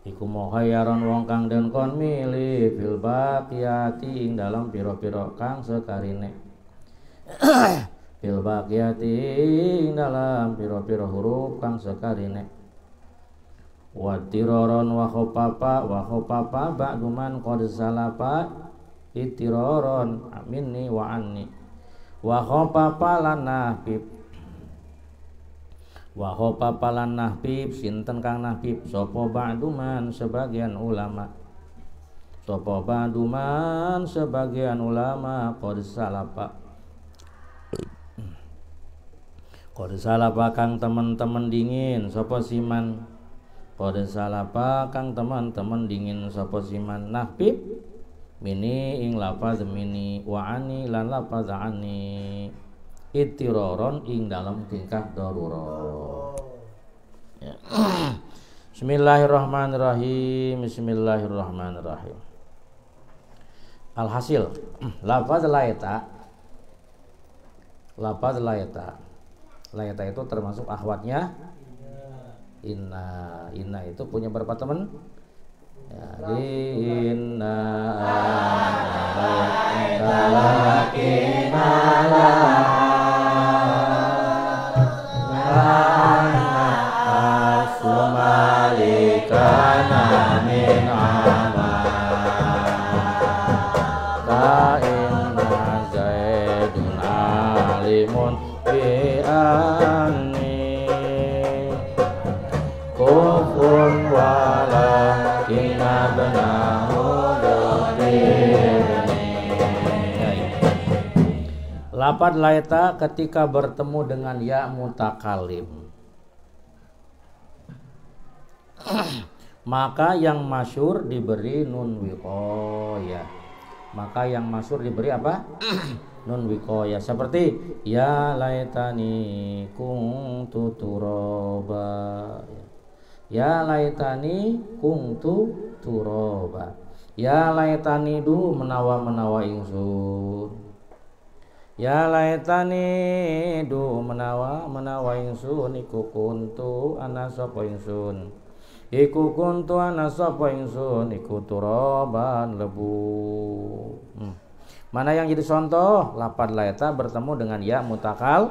iku mukhayyaron wong kang den kon milih fil baqiyati ing dalam pira-pira kang sekarine fil baqiyati ing dalam pira-pira huruf kang sekarine wa tiraron wa khopapa ba'duman qad salafa itiraron minni wa anni wa khopapa lanahbib wa khopapa lanahbib sinten kang nahbib sapa ba'duman sebagian ulama sapa ba'duman sebagian ulama qad salafa kang teman-teman dingin sapa siman pada salapa kang teman-teman dingin sapa siman nahbib mini ing lafaz mini wa ani lan lafaz ani itiraron ing dalam tingkah darurat ya. Bismillahirrahmanirrahim. Alhasil lafaz laeta itu termasuk akhwatnya inna itu punya berapa teman ya, inna Lafaz laita ketika bertemu dengan ya mutakalim maka yang masyhur diberi nun wiqayah. Apa? Nun wiqayah. Seperti ya laitani kuntu turaba. Ya laitani kuntu turaba. Ya laitani du menawa ingsun. Ya laitani du menawa ingsun iku kuntu ana sapa ingsun iku turaban lebu. Mana yang jadi contoh lafaz laita bertemu dengan ya mutakal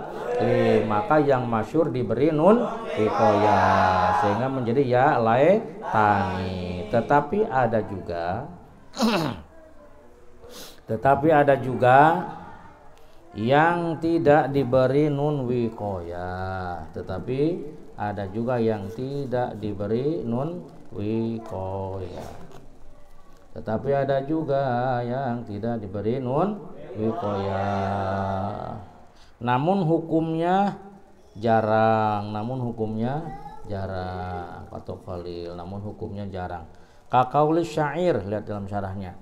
maka yang masyhur diberi nun wiqayah sehingga menjadi ya laitani. Tetapi ada juga yang tidak diberi nun wiqayah. Namun hukumnya jarang. Atau qalil, namun hukumnya jarang. Kaqauli syair, lihat dalam syarahnya.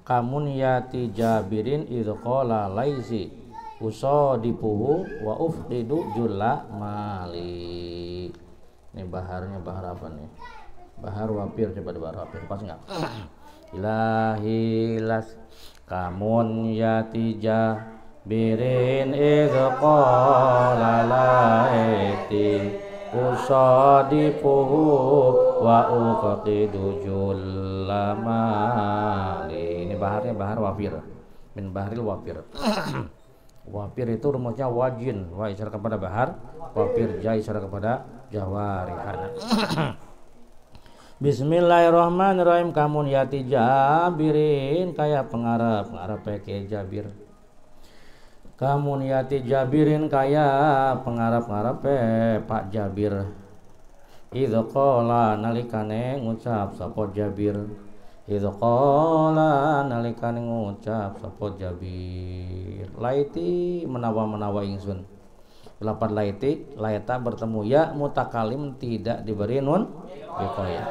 Kamun yati jabirin idh qala laisi usadipuhu wa ufqidu julla mali. Ini baharnya bahar apa nih? Bahar wapir, coba di bahar wapir pas enggak? Ilahilas kamun yati jabirin idh qala laisi usadipuhu wa ufqidu julla mali. Baharnya bahar wafir min baharil wafir. Wafir itu rumusnya wajin, wa isyarat kepada bahar, wafir ja isyarat kepada jawarihana. Bismillahirrahmanirrahim. Kamun yati jabirin kayak pengarap peke jabir. Kamun yati jabirin kayak pengarap Pak Jabir. Idza qala nalikane ngucap sapa Jabir. Idza qala nalikane ngucap sapa Jabir. Laiti menawa ingsun. Lafaz laita bertemu ya mutakalim tidak diberi nun wiqayah.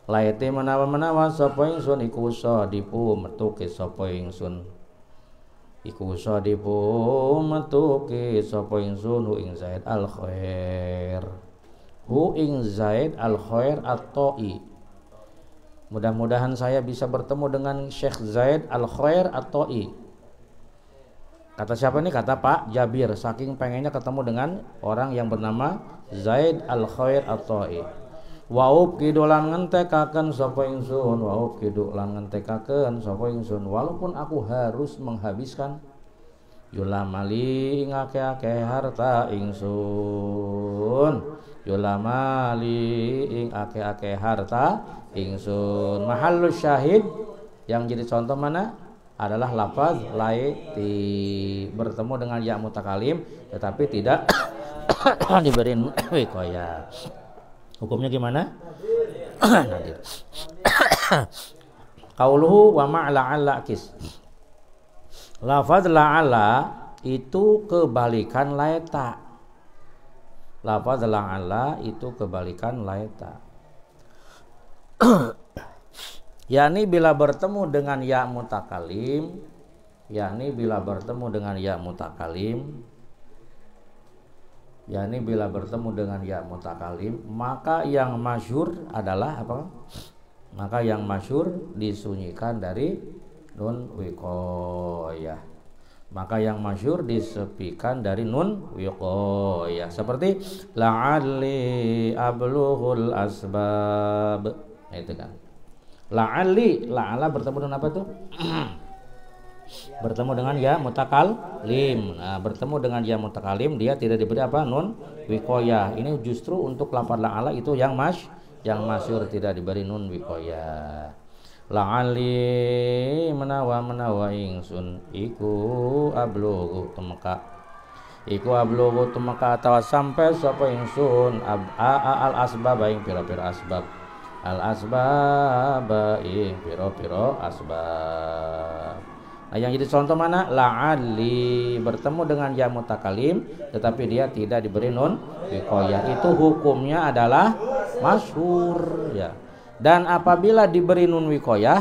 Laiti menawa sapa ingsun iku sadipu metuke sapa ingsun. iku sadipu metuki sapa ingsun hu ing Zaid al khair, hu ing Zaid al khair at-Ta'i. Mudah-mudahan saya bisa bertemu dengan Syekh Zaid al khair at-Ta'i. Kata siapa nih? Kata Pak Jabir, saking pengennya ketemu dengan orang yang bernama Zaid al khair at-Ta'i. Wa'ub kidulan ngentekaken sapa ingsun, wa'ub kidulan ngentekaken sapa ingsun, walaupun aku harus menghabiskan yulamali ing akeh-akeh harta ingsun, yulamali ing akeh-akeh harta ingsun. Mahallus syahid yang jadi contoh mana? Adalah lafaz laiti, bertemu dengan ya mutakalim tetapi tidak diberi wiqayah. Hukumnya gimana? Qauluhu wa ma'la'alla kis. Lafaz la'alla itu kebalikan laeta. Lafaz la'alla itu kebalikan laeta. Yakni bila bertemu dengan ya mutakalim, yakni bila bertemu dengan ya mutakalim, yakni bila bertemu dengan ya mutakalim, maka yang masyhur adalah apa? Maka yang masyhur disunyikan dari nun wiqayah. Maka yang masyhur disepikan dari nun wiqayah. Seperti la'alli ablughul asbab. Nah, itu kan. La'alli, la'ala bertemu dengan apa tuh? Bertemu dengan ya mutakalim. Nah, bertemu dengan ya mutakalim dia tidak diberi apa? Nun wiqayah. Ini justru untuk lafaz la'ala itu yang masyhur tidak diberi nun wiqayah. La'ali menawa ingsun iku ablughu tumeka. Iku ablughu tumeka atawa sampai sapa ingsun al asbab ing pira-pira asbab. Al asbab ing pira-pira asbab. Nah, yang jadi contoh mana? La'ali bertemu dengan ya mutakalim tetapi dia tidak diberi nun wiqayah. Itu hukumnya adalah masyhur ya. Dan apabila diberi nun wiqayah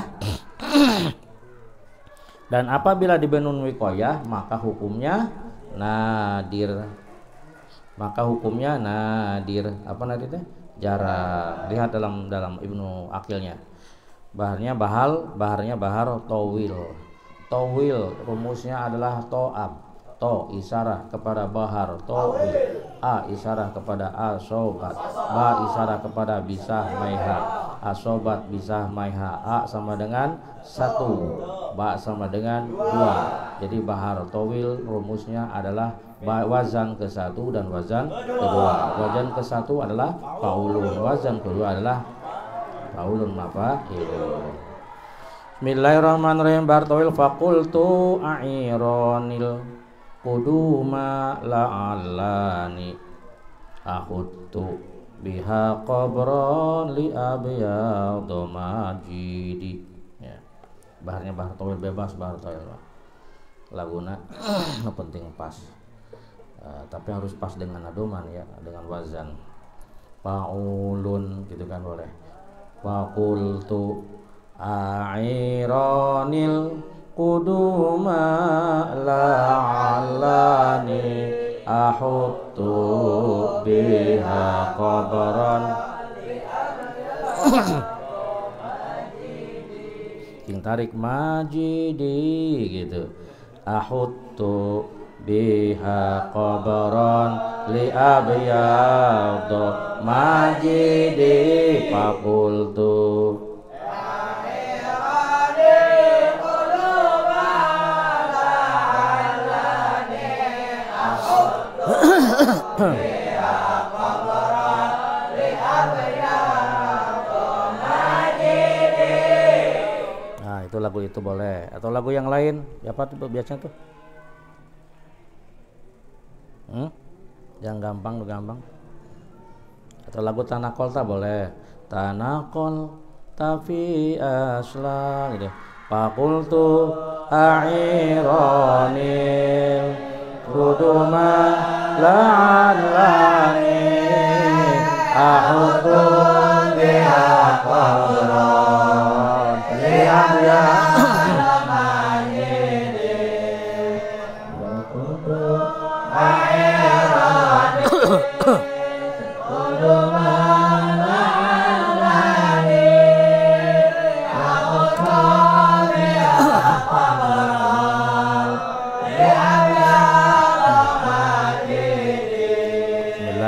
dan apabila diberi nun wiqayah maka hukumnya nadir. Maka hukumnya nadir. Apa nadir itu? Jarang. Lihat dalam Ibnu Aqilnya. Baharnya bahar tawil. Tawil rumusnya adalah to'ab. To isyarah kepada bahar tawil. A isyarah kepada asobat. Ba isyarah kepada bisah maiha. Asobat bisah maiha. A sama dengan 1. Ba sama dengan 2. Jadi bahar tawil rumusnya adalah wazan ke-1 dan wazan kedua. Wazan ke-1 adalah faulun. Wazan kedua adalah faulun mafa'ilun. Bismillahirrahmanirrahim. Bartawil faqultu a'ironil quduma la'allani akhudtu biha qabran li abyadu majidi. Ya. Baharnya bahar tawil bebas, bahar tawil. Laguna penting pas. Tapi harus pas dengan adoman ya, dengan wazan. Faulun gitu kan boleh. Faqultu a'ironil quduma la'allani ahuttu biha qabran. King tarik majidi gitu. Ahuttu biha qabran li abyadu majidi faqultu. Nah, itu lagu itu boleh. Atau lagu yang lain, apa tuh biasanya tuh? Yang gampang. Atau lagu Tanakol tak boleh. Tanakol tapi asla gitu. Fakultu a'ironil quduma la'allani ahudu biha qabran li'abya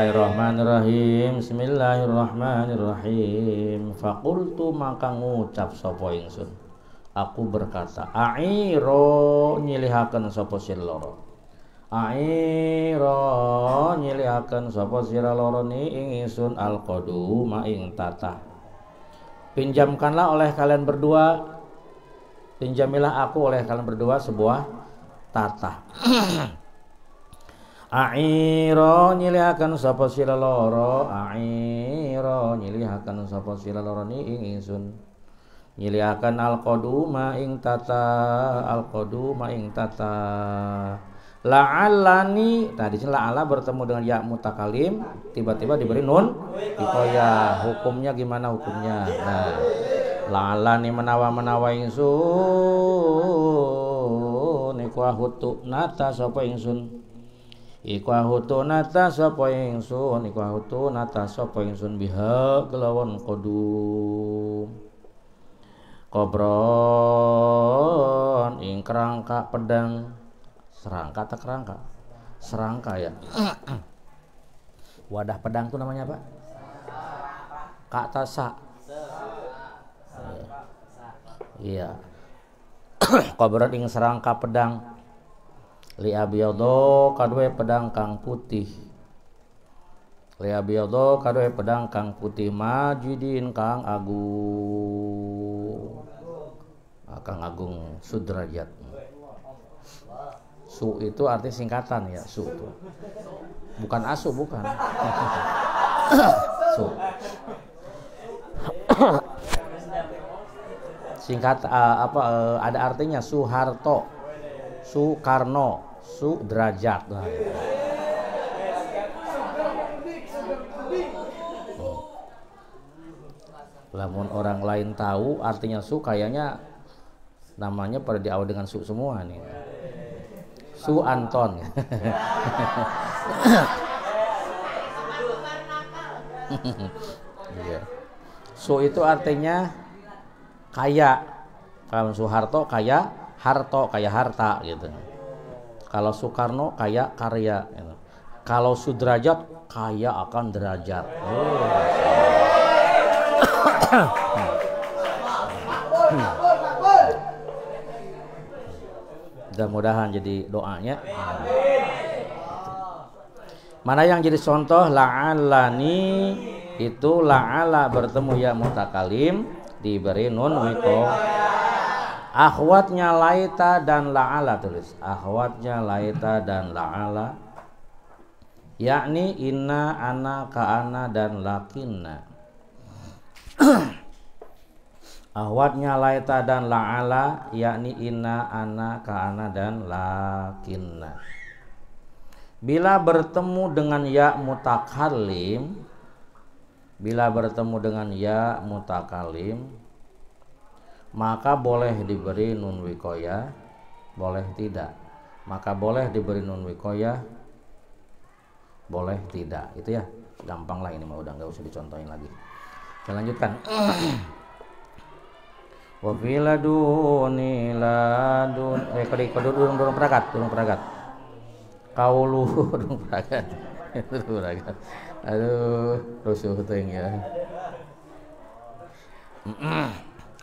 Bismillahirrahmanirrahim. Bismillahirrahmanirrahim. Faqultu maka ngucap sapa ingsun. Aku berkata, airo nyilihaken sapa sira loro. Airo nyilihaken sapa sira loro ni ingsun alqaduma ing tatah. Pinjamkanlah oleh kalian berdua, pinjamilah aku oleh kalian berdua sebuah tatah. Airo nyilihaken sapa sira loro, airo nyilihaken sapa sira loro ni ing ingsun. Nyilihaken alqaduma ing tatah, alqaduma ing tatah. La'allani, nah di sini la'alla bertemu dengan ya mutakalim, tiba-tiba diberi nun dikoyah. Hukumnya gimana hukumnya? Nah, la'allani menawa ingsun iku ahutu nata sapa ingsun. Iku ahutu nata sapa ingsun, iku ahutu nata sapa ingsun biha kelawan qadum. Kobron ing kerangka pedang. Serangka tak kerangka? Serangka ya. Wadah pedang itu namanya apa? Katasa. Iya. Kobron ing serangka pedang. Li abiyadho kadue pedang kang putih. Li abiyadho kadue pedang kang putih majidin kang agung. Kang agung sudrajat. Su itu arti singkatan ya, su itu. Bukan asu, bukan. Su. Singkat ada artinya Soeharto, Soekarno, Sudrajat. Nah, lamun orang lain tahu artinya su, kayaknya namanya pada diawali dengan su semua nih. Su Anton. Iya. Su itu artinya kaya. Kalau Soeharto kaya harto, kaya harta gitu. Kalau Soekarno kaya karya gitu. Kalau Sudrajat kaya akan derajat. Mudah-mudahan jadi doanya. Mana yang jadi contoh la'allani itu la'ala bertemu ya mutakalim diberi nun wiko. Akhwatnya laita dan la'ala, tulis. Akhwatnya laita dan la'ala. Yakni inna, ana, ka'ana dan lakinna. Ahwatnya laita dan la'ala yakni inna, ana, ka'ana dan lakinna. Bila bertemu dengan ya mutakalim, bila bertemu dengan ya mutakalim, maka boleh diberi nun wikoyah, boleh tidak. Maka boleh diberi nun wikoyah, boleh tidak. Itu ya, gampang lah ini mah, udah nggak usah dicontohin lagi. Kita lanjutkan. Wa filaduni ladun durung peragat. Kaulu durung peragat. Aduh, rusuh teuing ya.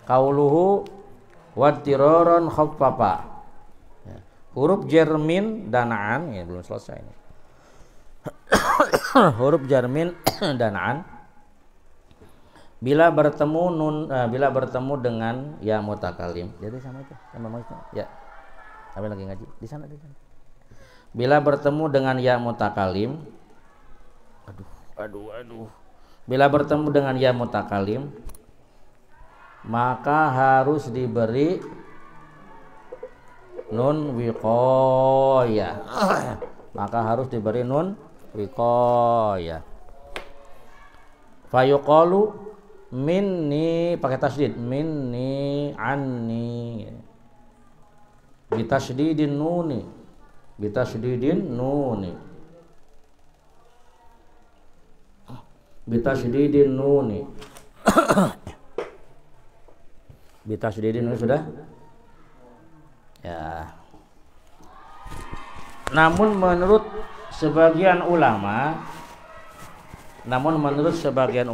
Kauluhu wadtiroron khaffafa. Huruf jermin danaan ya, belum selesai ini. Huruf jermin danaan bila bertemu dengan ya mutakalim. Jadi sama itu sama maksudnya. Ya. Kami lagi ngaji di sana. Bila bertemu dengan ya mutakalim. Aduh. Bila bertemu dengan ya mutakalim, maka harus diberi nun wiqayah. Maka harus diberi nun wiqayah. Fayuqalu minni, pakai tasydid, minni, anni, bitasydidin nuni, bitasydidin nuni, bitasydidin nuni. Bitasydidin nuni sudah ya. Namun menurut sebagian ulama Namun menurut sebagian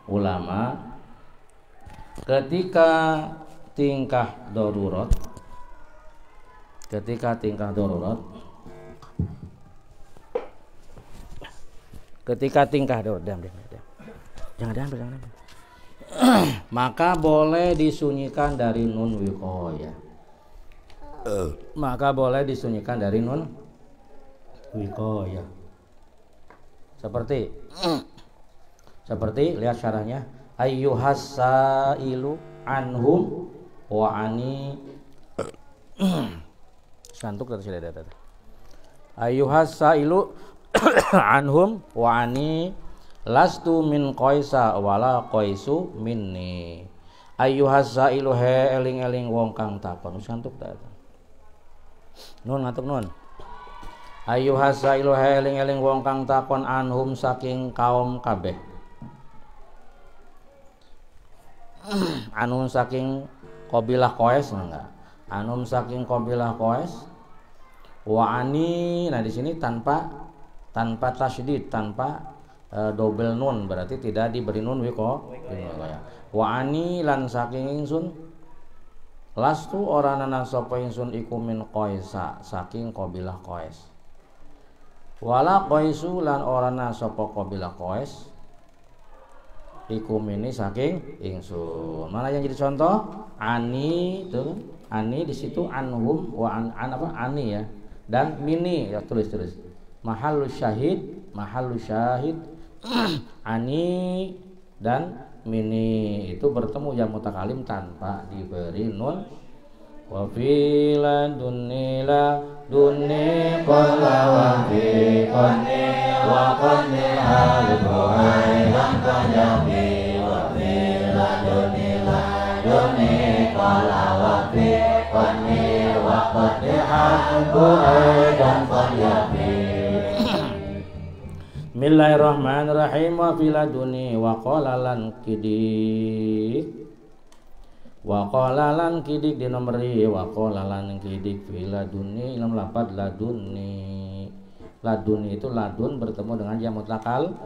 ulama ketika tingkah darurat jangan maka boleh disunyikan dari nun wiqayah. Seperti lihat syarahnya, ayyuhas sailu anhum wa ani santuk tadi sudah ada. Ayyuhas sailu anhum wa ani lastu min qaisa wala qaisu minni. Ayyuhas sailu he eling-eling wong kang takon santuk tadi. Nun ngatuk nun. Ayyuhas sailu he eling-eling wong kang takon anhum saking kaum kabeh. Anhum saking qabilah Qais enggak? Anhum saking qabilah Qais. Wa ani, nah di sini tanpa tasydid, tanpa double nun, berarti tidak diberi nun wiqayah. Wa ani lan saking ingsun lastu orana sapa ingsun iku min Qaisa saking qabilah Qais. Wala Qaisu lan orana sapa qabilah Qais iku mini saking ingsun. Mana yang jadi contoh? Ani itu, ani di situ anhum wa an apa? Ani ya. Dan mini ya tulis. Mahallus syahid ani dan mini itu bertemu yang mutakalim tanpa diberi nun. Wa fi ladunni qala wa fi qanni wa qanni al-bu'ai lam tajabi wa fi ladunni qala wa fi qanni wa qanni al-bu'ai lam tajabi. Bismillahirrahmanirrahim. Wa fi ladunni wa qala lan kidik di nomori wa qala lan kidik fi ladunni ilam lafad ladunni. Ladunni itu ladun bertemu dengan ya mutlakal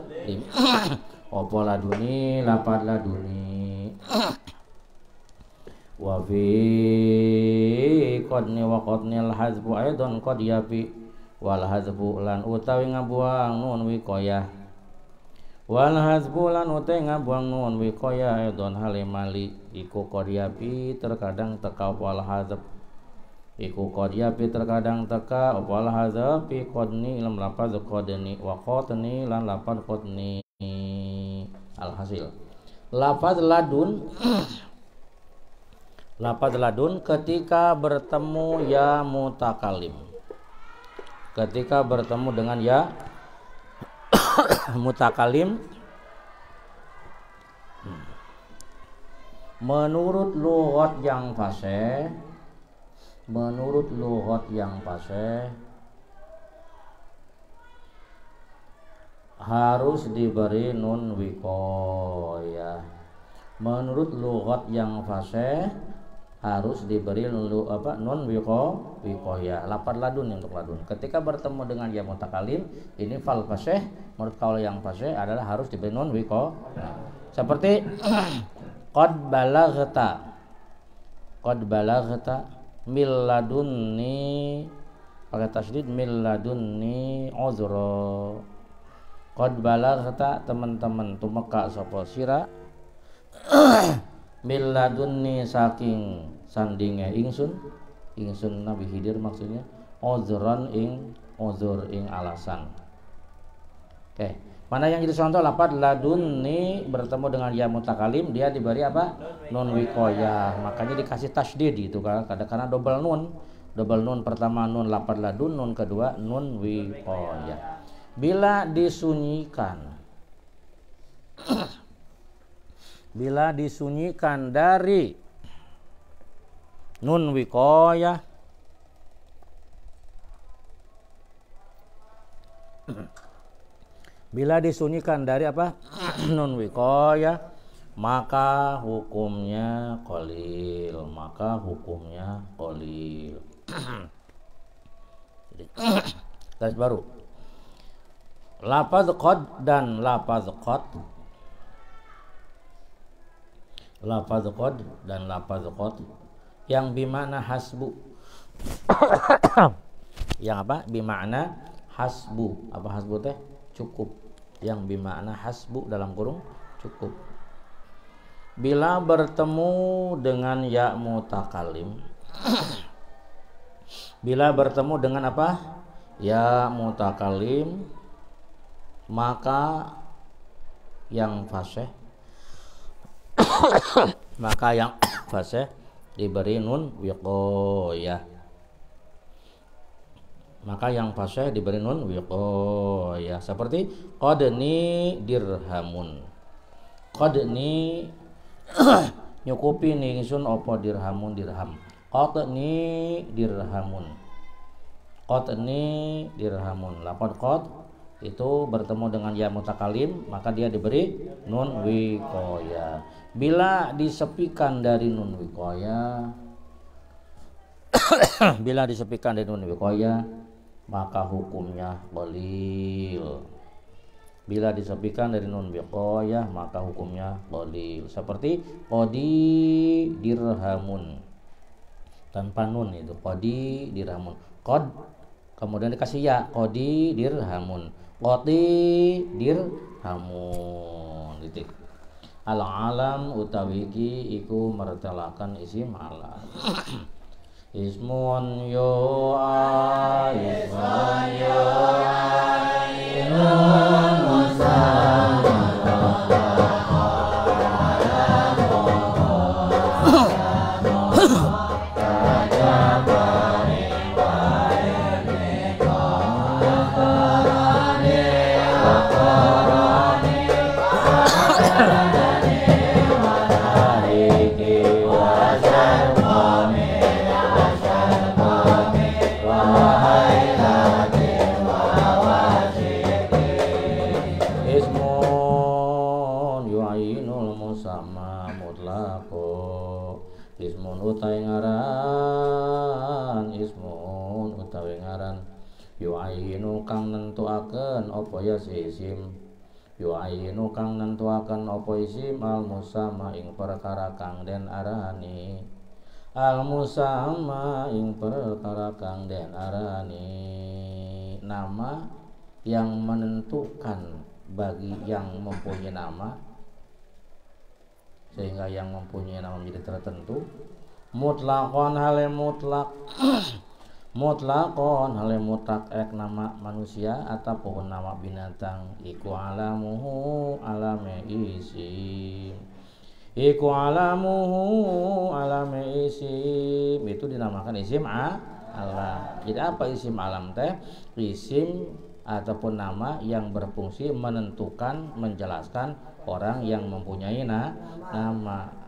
opo ladunni lafad ladunni. Wa fi qadni wa qadnil hazfu aidan qad yafi wal hazfu lan utawi ngabuang nun wiqayah. Wal hazfu lan utawi ngabuang nun wiqayah aidan halimali iku qadiyapi terkadang teka wal hazf iku qadiyapi terkadang teka wal hazf fi qadni lam lafaz qadni wa qadni lan lafaz qadni. Alhasil lafaz ladun ketika bertemu ya mutakalim, ketika bertemu dengan ya mutakalim menurut lughat yang fasih harus diberi nun wiqayah. Menurut lughat yang fasih harus diberi nun wiqayah. Lafaz ladun untuk ladun ketika bertemu dengan ya mutakalim ini fal fasih, menurut kaul yang fasih adalah harus diberi nun wiqayah. Seperti qad balaghta mil ladunni pakai tasydid mil ladunni uzra. Qad balaghta teman-teman tumeka sapa sira mil ladunni saking sandinge ingsun Nabi Khidir maksudnya uzran ing uzur ing alasan. Oke. Mana yang jadi contoh lafaz ladunni bertemu dengan ya mutakalim dia diberi apa? Nun wiqayah. Makanya dikasih tasydid itu kan karena double nun. Double nun pertama nun lafaz ladun, nun kedua nun wiqayah. Bila disunyikan dari nun wiqayah bila disunyikan dari apa? Nun wiqayah maka hukumnya qalil. Garis baru. Lafaz qad dan lafaz qad. Lafaz qad dan lafaz qad yang bimakna hasbu. Yang apa? Bimakna hasbu. Apa hasbu teh? Cukup. Yang bimakna hasbu dalam kurung cukup. Bila bertemu dengan ya mutakalim. Bila bertemu dengan apa? Ya mutakalim, maka yang fasih maka yang fasih diberi nun wiqayah. Maka yang fasih diberi nun wiqayah. Seperti qadni dirhamun. Qadni nyukupi ningsun apa dirhamun dirham. Qadni dirhamun. Qadni dirhamun. Lafaz qad itu bertemu dengan ya mutakalim, maka dia diberi nun wiqayah. Bila disepikan dari nun wiqayah bila disepikan dari nun wiqayah, maka hukumnya qalil. Bila disepikan dari nun wiqayah, maka hukumnya qalil. Seperti qadi dirhamun. Tanpa nun itu qadi dirhamun. Qad kemudian dikasih ya, qadi dirhamun. Qati dirhamun. Titik. Al-alam utawi iki iku mertelakan isim alam. Ismun yu'a ismun yu'ainun utawi ngaran yu'ayinu kang nentuaken apa ya isim yu'ayinu kang nentuaken apa isim al musamma ing perkara kang den arani al musamma ing perkara kang den arani nama yang menentukan bagi yang mempunyai nama sehingga yang mempunyai nama menjadi tertentu. Mutlaqon hale mutlak mutlaqon hale mutlak ek nama manusia ataupun nama binatang iku alamuhu alame isim iku alamuhu alame isim itu dinamakan isim alam. Jadi apa isim alam teh? Isim ataupun nama yang berfungsi menentukan menjelaskan orang yang mempunyai nama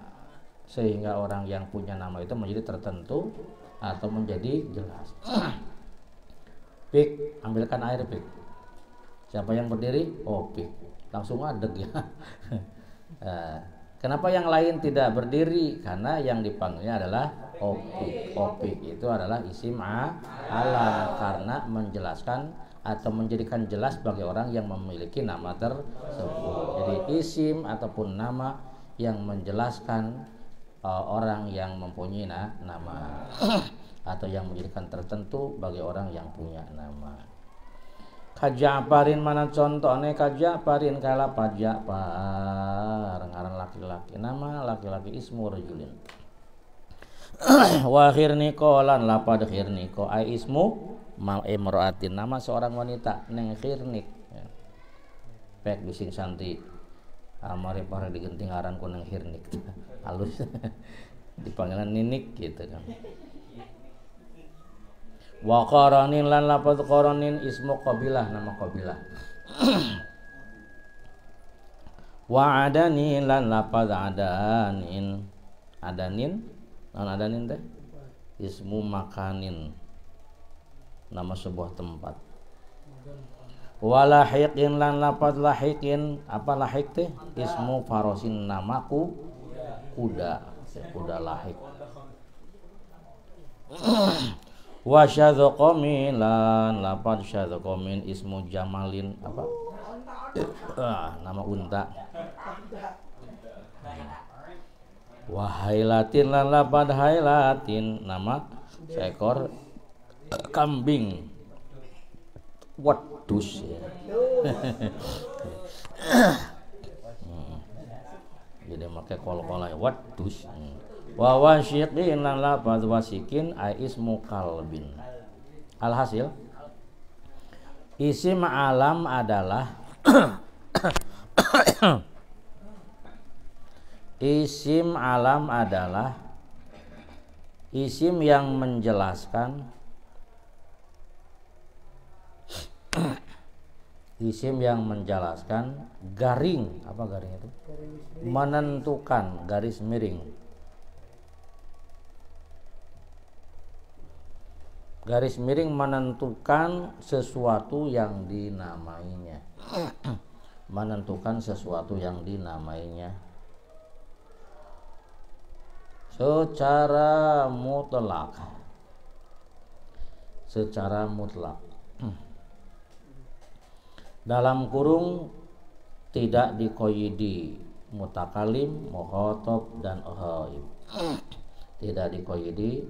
sehingga orang yang punya nama itu menjadi tertentu atau menjadi jelas. Pik, ambilkan air pik. Siapa yang berdiri? Oh pik, langsung adeg ya. Kenapa yang lain tidak berdiri? Karena yang dipanggilnya adalah opik. Opik itu adalah isim alam karena menjelaskan atau menjadikan jelas bagi orang yang memiliki nama tersebut. Jadi isim ataupun nama yang menjelaskan orang yang mempunyai nama atau yang menjadikan tertentu bagi orang yang punya nama. Kajaparin mana contohnya? Kajaparin kala pajapar ngaran laki-laki, nama laki-laki ismu rajulin. Wa khirniko lan lapad khirniko ai ismu mal imraatin, nama seorang wanita neng khirnik. Pek bising santi amari pare diganti ngaran ku neng khirnik. Halus dipanggilan ninik gitu kan. Wa qaranin lan lafaz qaranin ismu qabilah, nama qabilah. Wa adanin lan lafaz adanin. Adanin lan adanin teh ismu makanin, nama sebuah tempat. Wa lahiqin lan lafaz lahiqin, apa lahiq teh? Ismu farosin, namaku kuda, kuda lahik. Wa syadqamin lan lafaz syadqamin ismu jamalin apa? Nama unta. Wa hailatin lan lafaz hailatin nama seekor kambing. Wadus ya. Jadi make kol-kola wadus. Wa wasyiqin lan lafaz wasikin ai ismu kalbin. Alhasil isim alam adalah isim alam adalah isim yang menjelaskan isim yang menjelaskan garing, apa garing itu? Menentukan, garis miring. Garis miring menentukan sesuatu yang dinamainya. Menentukan sesuatu yang dinamainya secara mutlak. Secara mutlak. Dalam kurung tidak dikoyidi mutakalim, mukhatab dan ghaib. Tidak dikoyidi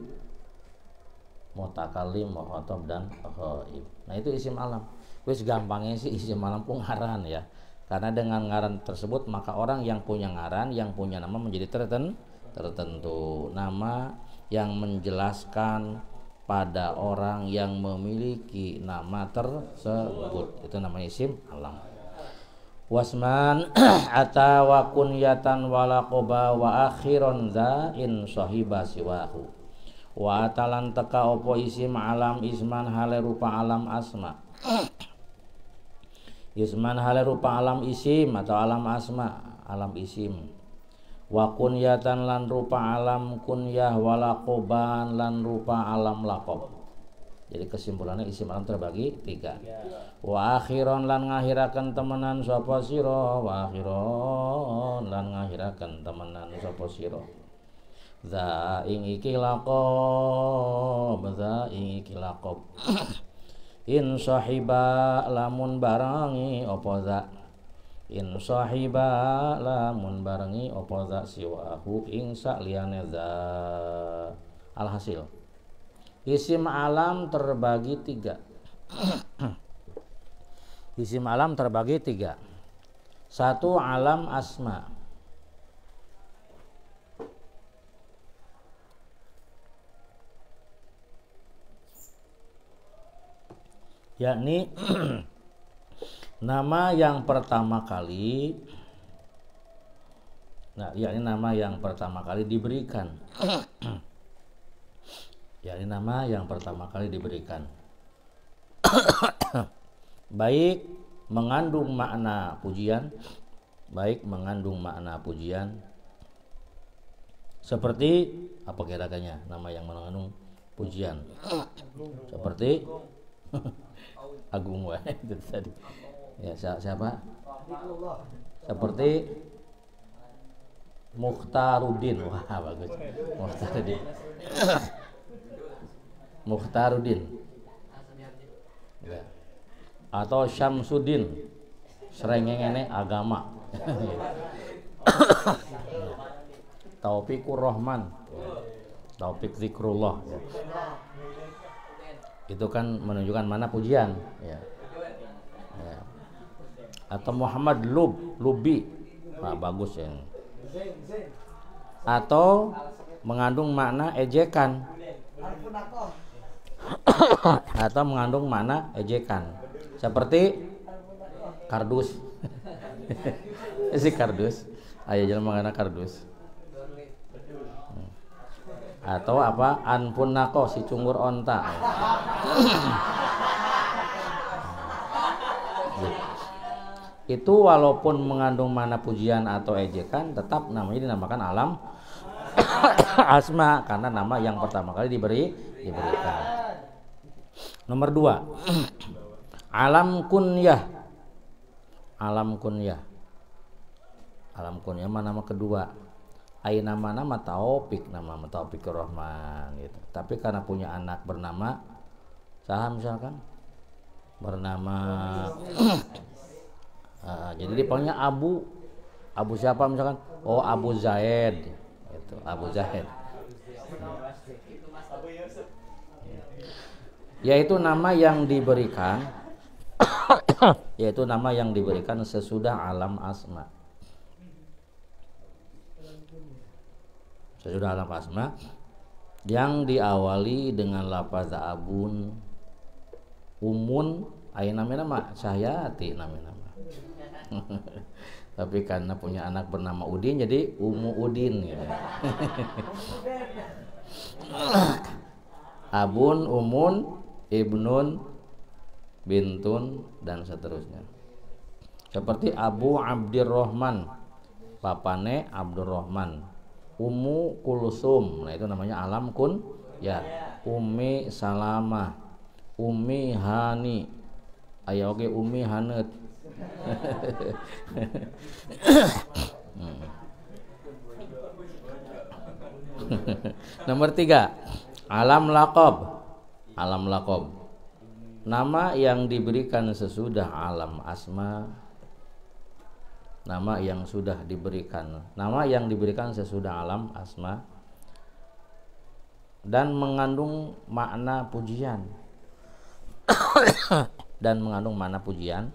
mutakalim, mukhatab dan ghaib. Nah itu isim alam. Wis gampangnya sih isim alam pun ngaran ya. Karena dengan ngaran tersebut maka orang yang punya ngaran, yang punya nama menjadi tertentu. Nama yang menjelaskan pada orang yang memiliki nama tersebut itu namanya isim alam. Wasman atawa kunyatan walaqoba wa akhiron za in sahiba siwahu. Wa atalan teka opo isim alam isman hale rupa alam asma. Isman hale rupa alam isim atau alam asma, alam isim. Wa kunyatan lan rupa alam kunyah walaqoban lan rupa alam laqab. Jadi kesimpulannya isim alam terbagi 3. Wa akhiron lan ngahirakan temenan sapa sira, wa akhiron lan ngahirakan temenan sapa sira. Za ing iki laqab, za ing iki laqab. In sahiba lamun barangi apa za. In sahiba lamun barengi apa za siwahu ing sakliyane za. Alhasil isim alam terbagi 3. Isim alam terbagi 3. 1 alam asma. Yakni nama yang pertama kali, yakni nama yang pertama kali diberikan. Yakni nama yang pertama kali diberikan. Baik mengandung makna pujian, baik mengandung makna pujian. Seperti apa kira-kira nama yang mengandung pujian? Seperti Agung itu tadi. Ya, siapa? Seperti Mukhtarudin. Wah, bagus. Mukhtarudin. Mukhtarudin. Ya. Atau Syamsuddin. Srengenge agama. Taufikur Rahman. Taufik zikrullah. Ya. Itu kan menunjukkan mana pujian ya. Ya. Atau Muhammad Lubi. Nah, bagus ya. Atau mengandung makna ejekan. Atau mengandung makna ejekan. Seperti kardus. Si kardus. Ayo jangan mengana kardus. Atau apa? Anpunako si cungur onta. Itu walaupun mengandung makna pujian atau ejekan tetap namanya dinamakan alam asma karena nama yang pertama kali diberikan. Nomor 2. Alam kunyah. Alam kunyah. Alam kunyah nama kedua. Aina nama Taufik, nama Taufikur Rahman gitu. Tapi karena punya anak bernama saha misalkan bernama jadi dipanggilnya Abu siapa misalkan, oh Abu Zaid itu, Abu Zaid. Yaitu nama yang diberikan yaitu nama yang diberikan sesudah alam asma. Sesudah alam asma yang diawali dengan lafaz abun, umun, ayeuna nama Cahyati nama. Tapi karena punya anak bernama Udin jadi Umu Udin gitu. Abun, umun, ibnun, bintun dan seterusnya. Seperti Abu Abdurrahman, papane Abdurrahman. Ummu Kulsum, nah itu namanya alam kun ya. Ummi Salamah, Ummi Hani, aya oge Ummi Hanet. Nomor 3, alam laqab. Alam laqab, nama yang diberikan sesudah alam asma. Nama yang diberikan sesudah alam asma dan mengandung makna pujian dan mengandung makna pujian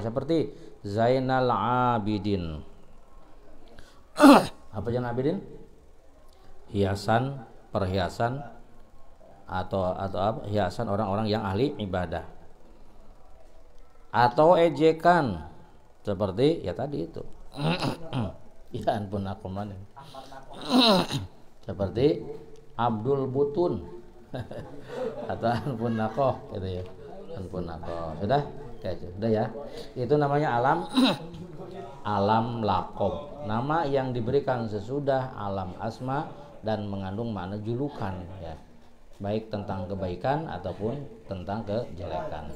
seperti Zainal Abidin. Apa Zainal Abidin? Hiasan, perhiasan atau apa? Hiasan orang-orang yang ahli ibadah. Atau ejekan seperti ya tadi itu. Ya ampun aku mana. Seperti Abdul Butun atau ampun nakoh gitu ya. Ampun nakoh. Sudah? Ya, sudah ya. Itu namanya alam laqab. Nama yang diberikan sesudah alam asma dan mengandung makna julukan ya. Baik tentang kebaikan ataupun tentang kejelekan.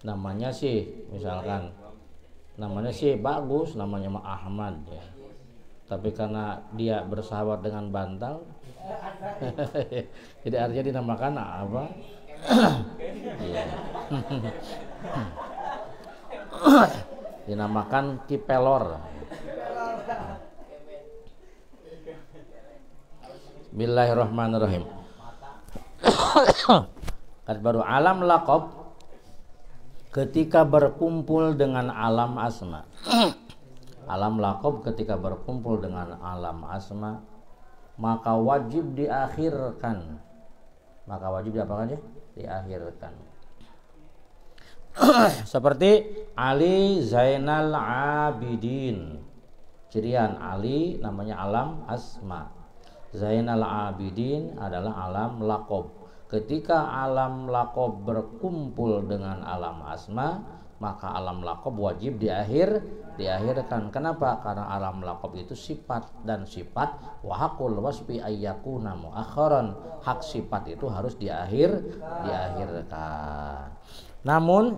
Namanya sih misalkan namanya sih bagus, namanya mah Ahmad ya. Tapi karena dia bersahabat dengan bantal jadi artinya dinamakan apa? Iya. Dinamakan Kipelor. Bismillahirrahmanirrahim. Baru alam laqab ketika berkumpul dengan alam asma. Alam laqab ketika berkumpul dengan alam asma maka wajib diakhirkan. Maka wajib diapakan ya? Diakhirkan. Seperti Ali Zainal Abidin. Cirian Ali namanya alam asma. Zainal Abidin adalah alam laqab. Ketika alam laqab berkumpul dengan alam asma, maka alam laqab wajib diakhirkan. Kenapa? Karena alam laqab itu sifat, dan sifat wa haqqul wasfi ayyakuna muakharan. Hak sifat itu harus diakhirkan. Namun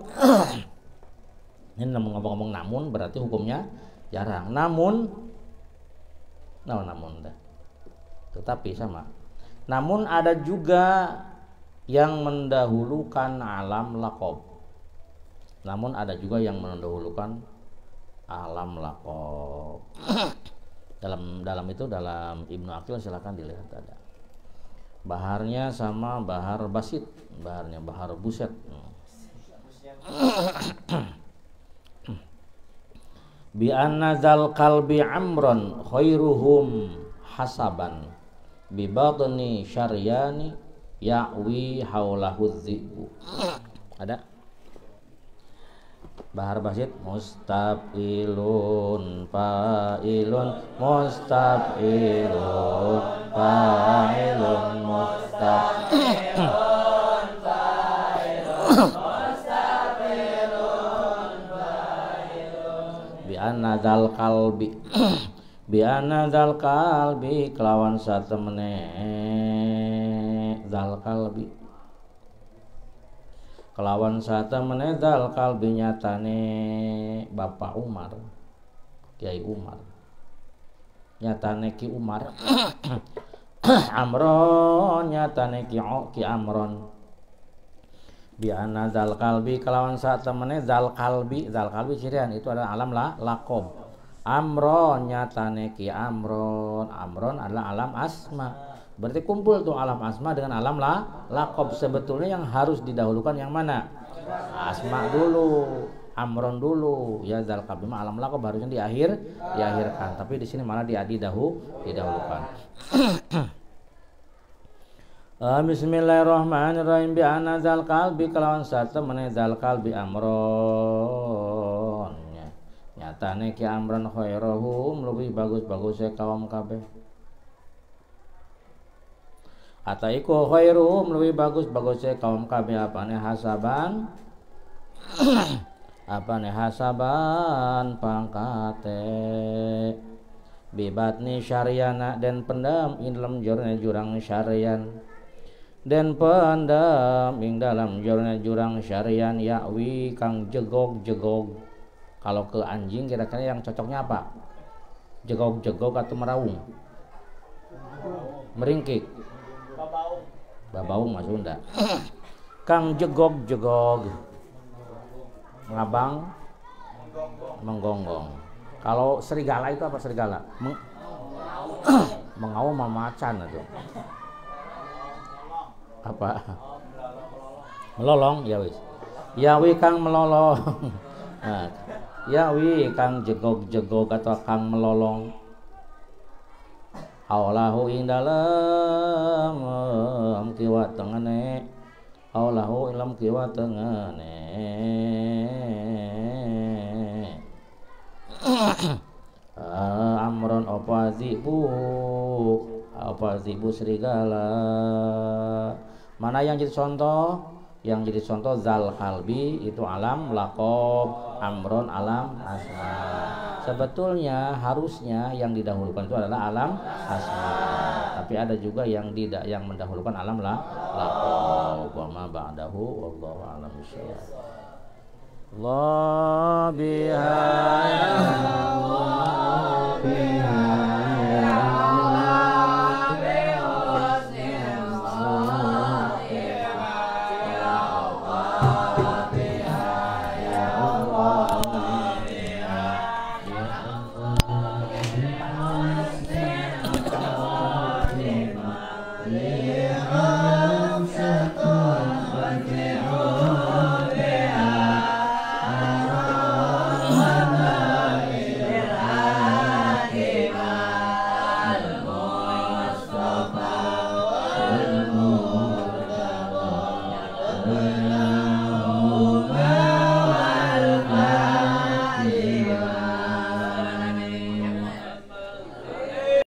ini ngomong-ngomong namun berarti hukumnya jarang. Namun tetapi sama. Namun ada juga yang mendahulukan alam laqab. Namun ada juga yang mendahulukan alam laqab. dalam Ibnu Aqil silakan dilihat ada. Baharnya sama bahar basit, baharnya bahar buset. Bi anna zal qalbi amron khairuhum hasaban bi batni syaryani ya'wi haulahu dzibu. Ada bahar basit mustafilun fa'ilun mustafilun fa'ilun mustafilun fa'ilun bi anna zal qalbi bi anna zal qalbi kelawan satemene zal qalbi kelawan sata menedal kalbi nyatane Bapak Umar, Kiai Umar, nyatane Ki Umar Amron nyatane Ki Amron bi'ana zal kalbi kelawan sata menedal kalbi cirian itu adalah alam lakob. Amron nyatane Ki Amron adalah alam asma. Berarti kumpul tuh alam asma dengan alam lakob. Sebetulnya yang harus didahulukan yang mana? Asma dulu, Amron dulu. Ya zal kalbi alam lakob harusnya diakhirkan. Tapi di sini malah didahulukan. Bismillahirrahmanirrahim bi ana zal kalbi kelawan satu meneh zal kalbi Amron. Nyatane Ki Amron khairuhum lebih bagus-bagusnya kaum kabeh. Ataiku khairuhum lebih bagus-bagusnya kaum kabeh apane hasaban hasaban pangkate bibatni syariana dan pendam ing dalam jurang syarian dan pendam ing dalam jurang syarian yakwi kang jegog. Kalau ke anjing kira-kira yang cocoknya apa? Jegog atau meraung? Meringkik. Babaung Mas Sunda. Kang jegog. Ngabang menggonggong. Kalau serigala itu apa serigala? Mengaum macan itu. Apa? Melolong ya wis. Yawi kang melolong. Nah, yawi kang jegog atau kang melolong. Aulahu ing dalam kiwa tengene. Aulahu ilam kiwa tengene. Amron apa zibu serigala. Mana yang jadi contoh? Yang jadi contoh zal kalbi itu alam lakob, Amron alam asma. Sebetulnya harusnya yang didahulukan itu adalah alam asma. Tapi ada juga yang mendahulukan alam lakob. Wa ma ba'dahu wallahu a'lam bishawab. Allah biha